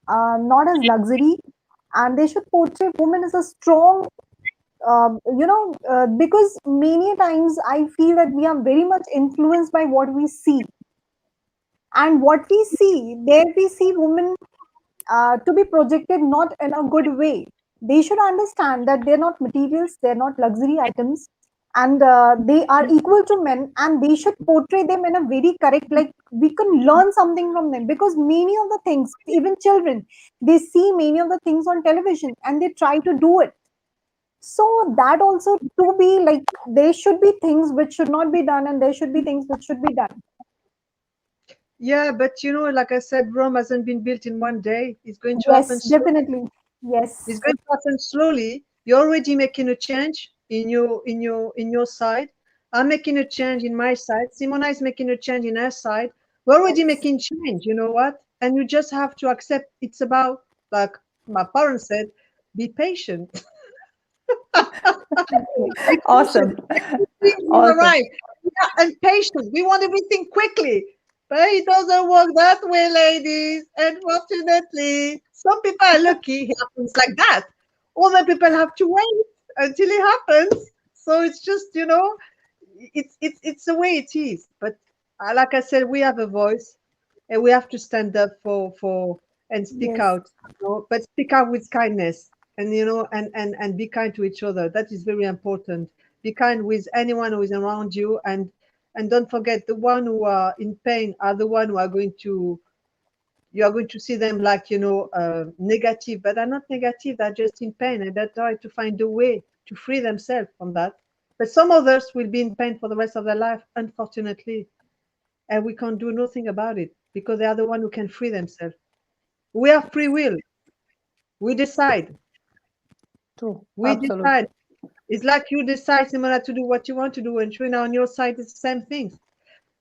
not as luxury, and they should portray women as a strong, because many times I feel that we are very much influenced by what we see, and what we see there, we see women to be projected not in a good way. They should understand that they're not materials, they're not luxury items, and they are equal to men, and they should portray them in a very correct, like we can learn something from them, because many of the things, even children, they see many of the things on television and they try to do it. So that also, to be like, there should be things which should not be done and there should be things which should be done. Yeah, but you know, like I said, Rome hasn't been built in one day. It's going to happen Yes, slowly. definitely. Yes. It's going to happen slowly. You're already making a change in your side. I'm making a change in my side. Simona is making a change in her side. We're already Yes. making change, you know what? And you just have to accept it's about, like my parents said, be patient. Awesome. Everything will Awesome. arrive. Yeah, and patient. We want everything quickly. But it doesn't work that way, ladies. Unfortunately, some people are lucky it happens like that. Other people have to wait until it happens. So it's just, you know, it's the way it is. But like I said, we have a voice, and we have to stand up for and speak Yes. out. You know, but speak out with kindness, and you know, and be kind to each other. That is very important. Be kind with anyone who is around you, and don't forget, the one who are in pain are the one who are going to, you are going to see them like, you know, negative, but they're not negative. They're just in pain, and they're trying to find a way to free themselves from that. But some others will be in pain for the rest of their life, unfortunately, and we can't do nothing about it because they are the one who can free themselves. We have free will. We decide. True. We Absolutely. decide. It's like you decide, Simona, to do what you want to do, and Trina, on your side, it's the same thing.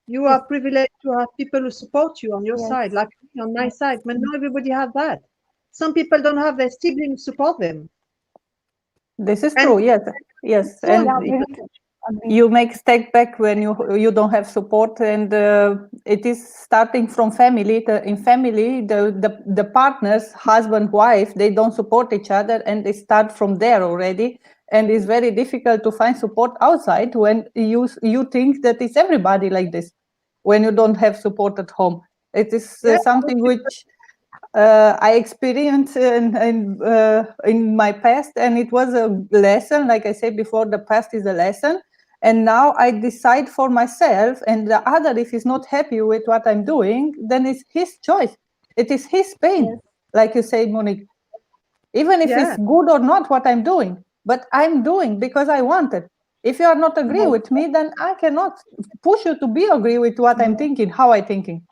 You Yes. are privileged to have people who support you on your Yes. side, like me on my side, but not everybody has that. Some people don't have their siblings support them. This is And true. Yes. Yes. so And Yeah, very true. Agree. you make step back when you don't have support, and it is starting from family. In family, the partners, husband, wife, they don't support each other, and they start from there already. And it's very difficult to find support outside when you think that it's everybody like this. When you don't have support at home, it is yeah, something which I experienced in my past, and it was a lesson. Like I said before, the past is a lesson, and now I decide for myself. And the other, if he's not happy with what I'm doing, then it's his choice. It is his pain, Yes. like you said, Monique. Even if yeah, it's good or not what I'm doing, but I'm doing because I want it. If you are not agree Yes. with me, then I cannot push you to be agree with what I'm thinking, how I'm thinking.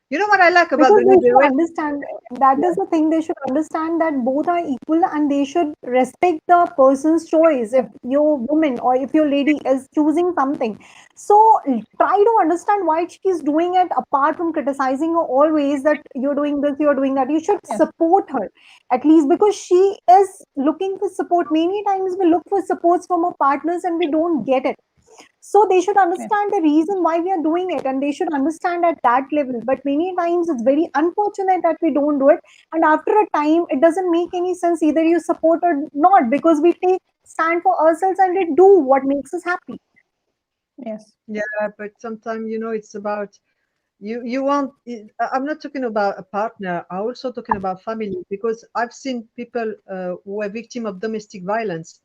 you know what I like about Because the they should liberation? understand, that is the thing, they should understand that both are equal and they should respect the person's choice. If your woman or if your lady is choosing something, so try to understand why she is doing it, apart from criticizing her always that you're doing this, you're doing that. You should Yeah. support her, at least, because she is looking for support. Many times we look for supports from our partners and we don't get it. So they should understand the reason why we are doing it, and they should understand at that level. But many times it's very unfortunate that we don't do it, and after a time it doesn't make any sense either you support or not, because we take stand for ourselves and we do what makes us happy. Yes. Yeah, but sometimes, you know, it's about you want. I'm not talking about a partner. I'm also talking about family, because I've seen people who are victim of domestic violence,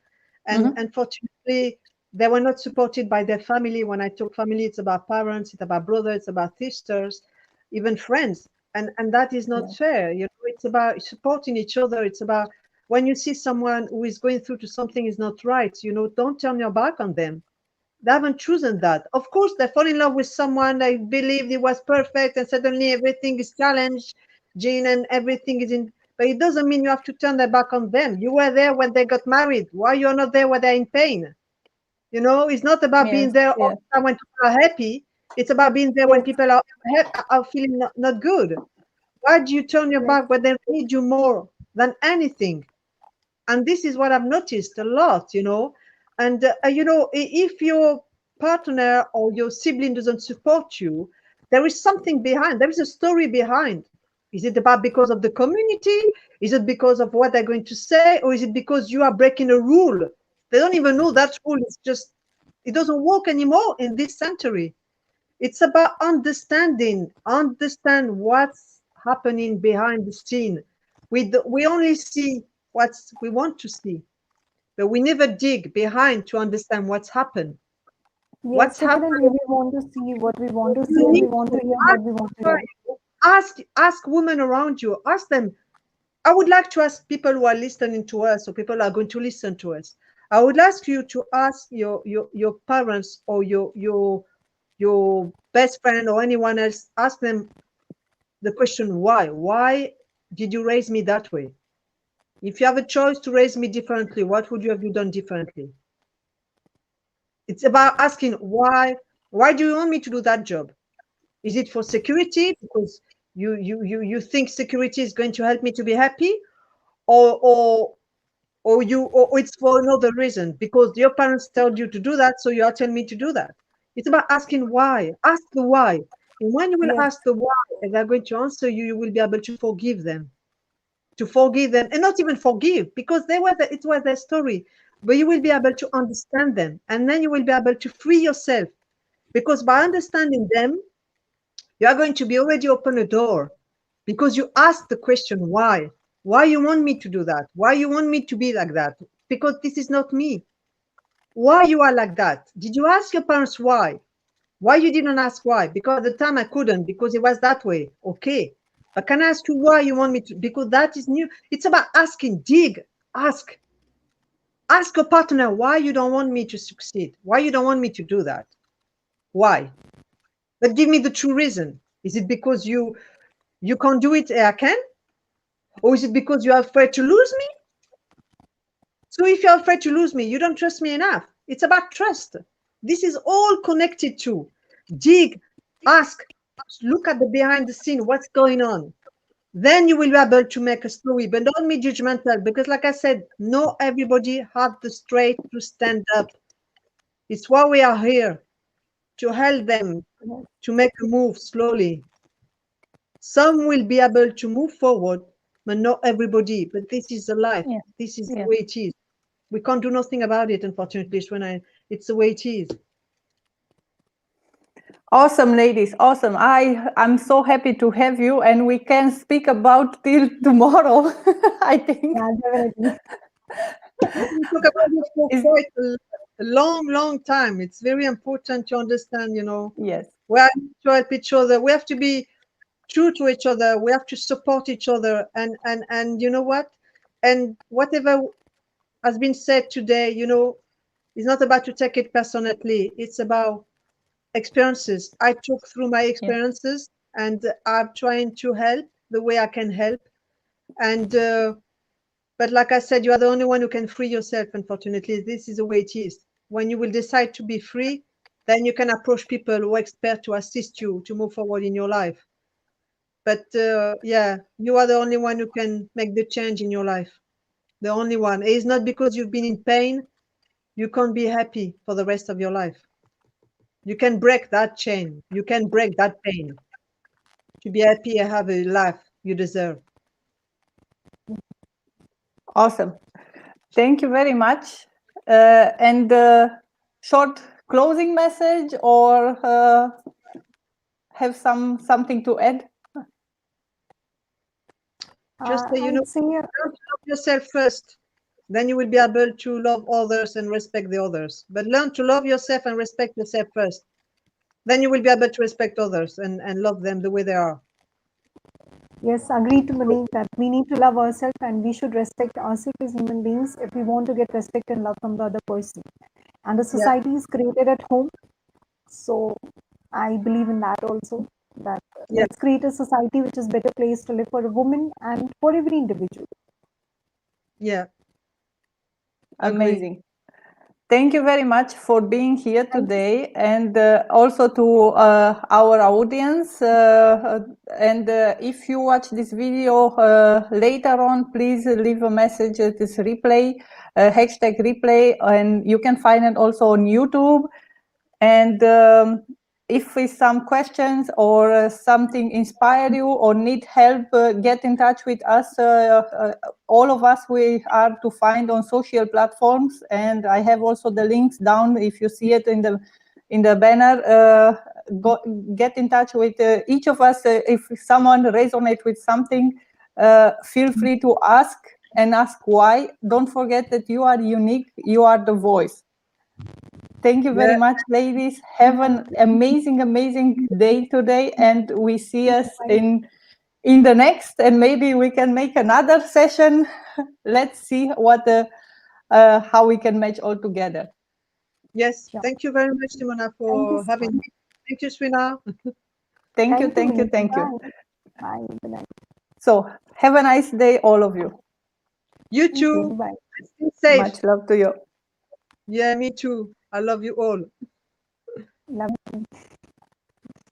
and Mhm. unfortunately they were not supported by their family. When I talk family, it's about parents, it's about brothers, it's about sisters, even friends, and that is not Yeah. fair. You know, it's about supporting each other. It's about, when you see someone who is going through to something is not right, you know, don't turn your back on them. They haven't chosen that. Of course, they fall in love with someone they believed it was perfect, and suddenly everything is challenged, Jean, and everything is in. But it doesn't mean you have to turn their back on them. You were there when they got married. Why you're not there when they're in pain? You know, it's not about being Yes. there all Yes. the time when people are happy. It's about being there when Yes. people are feeling not good. Why do you turn your Yes. back when they need you more than anything? And this is what I've noticed a lot, you know. And you know, if your partner or your sibling doesn't support you, there is something behind. There is a story behind. Is it about because of the community? Is it because of what they're going to say, or is it because you are breaking a rule? They don't even know that rule is just, it doesn't work anymore in this century. It's about understand what's happening behind the scene. We only see what we want to see, but we never dig behind to understand what's happened. Yes, What's definitely happened? we want to see what we want to see, You and we need want to to hear what we want to hear. ask women around you. Ask them. I would like to ask people who are listening to us, or people who are going to listen to us. I would ask you to ask your parents or your best friend or anyone else. Ask them the question why. Why did you raise me that way? If you have a choice to raise me differently, what would you have done differently? It's about asking why. Why do you want me to do that job? Is it for security because you think security is going to help me to be happy, or it's for another reason because your parents told you to do that, so you are telling me to do that? It's about asking why. Ask the why, and when you will Yes. ask the why, and they're going to answer you, you will be able to forgive them, and not even forgive because it was their story, but you will be able to understand them, and then you will be able to free yourself, because by understanding them, you are going to be already open a door, because you ask the question why you want me to do that, why you want me to be like that, because this is not me. Why you are like that? Did you ask your parents why you didn't ask why? Because at the time I couldn't, because it was that way. Okay, but can I ask you why you want me to? Because that is new. It's about asking. Dig. Ask a partner why you don't want me to succeed, why you don't want me to do that, why. But give me the true reason. Is it because you can't do it, I can? Or is it because you're afraid to lose me? So if you're afraid to lose me, you don't trust me enough. It's about trust. This is all connected to dig, ask, look at the behind the scene, what's going on. Then you will be able to make a story, but don't be judgmental, because like I said, not everybody has the strength to stand up. It's why we are here, to help them to make a move slowly. Some will be able to move forward, but not everybody. But this is the life. Yeah. This is Yeah. the way it is. We can't do nothing about it, unfortunately. It's the way it is. Awesome, ladies. Awesome. I'm so happy to have you, and we can speak about till tomorrow. I think. Yeah, definitely. We talk about this for quite a long time. It's very important to understand, Yes. we have to help each other. We have to be true to each other. We have to support each other. And you know what? And whatever has been said today, it's not about to take it personally. It's about experiences. I took through my experiences, and I'm trying to help the way I can help. And but like I said, you are the only one who can free yourself. Unfortunately, this is the way it is. When you will decide to be free, then you can approach people who are expert to assist you to move forward in your life. But yeah, you are the only one who can make the change in your life. The only one. It's not because you've been in pain, you can't be happy for the rest of your life. You can break that chain. You can break that pain to be happy and have a life you deserve. Awesome. Thank you very much. And short closing message, or have something to add? Just I'd say, love yourself first. Then you will be able to love others and respect the others. But learn to love yourself and respect yourself first. Then you will be able to respect others and love them the way they are. yes, agree to Monique that we need to love ourselves and we should respect ourselves as human beings if we want to get respect and love from the other person. And the society is created at home. So I believe in that also, that let's create a society which is better place to live for a woman and for every individual. Yeah. Amazing. Thank you very much for being here today, and also to our audience. And if you watch this video later on, please leave a message at this replay, hashtag replay, and you can find it also on YouTube. And if with some questions or something inspire you or need help, get in touch with us. All of us, we are to find on social platforms, and I have also the links down. If you see it in the banner, get in touch with each of us. If someone resonates with something, feel free to ask and ask why. Don't forget that you are unique. You are the voice. Thank you very much, ladies. Have an amazing, amazing day today, and we see us in the next, and maybe we can make another session. Let's see what how we can match all together. Yes, Sure. thank you very much, Simona, for having me. Thank you, Srina. Thank you. Bye. Good night. So have a nice day, all of you. You too. Bye. Stay safe. Much love to you. Yeah, me too. I love you all. Love you.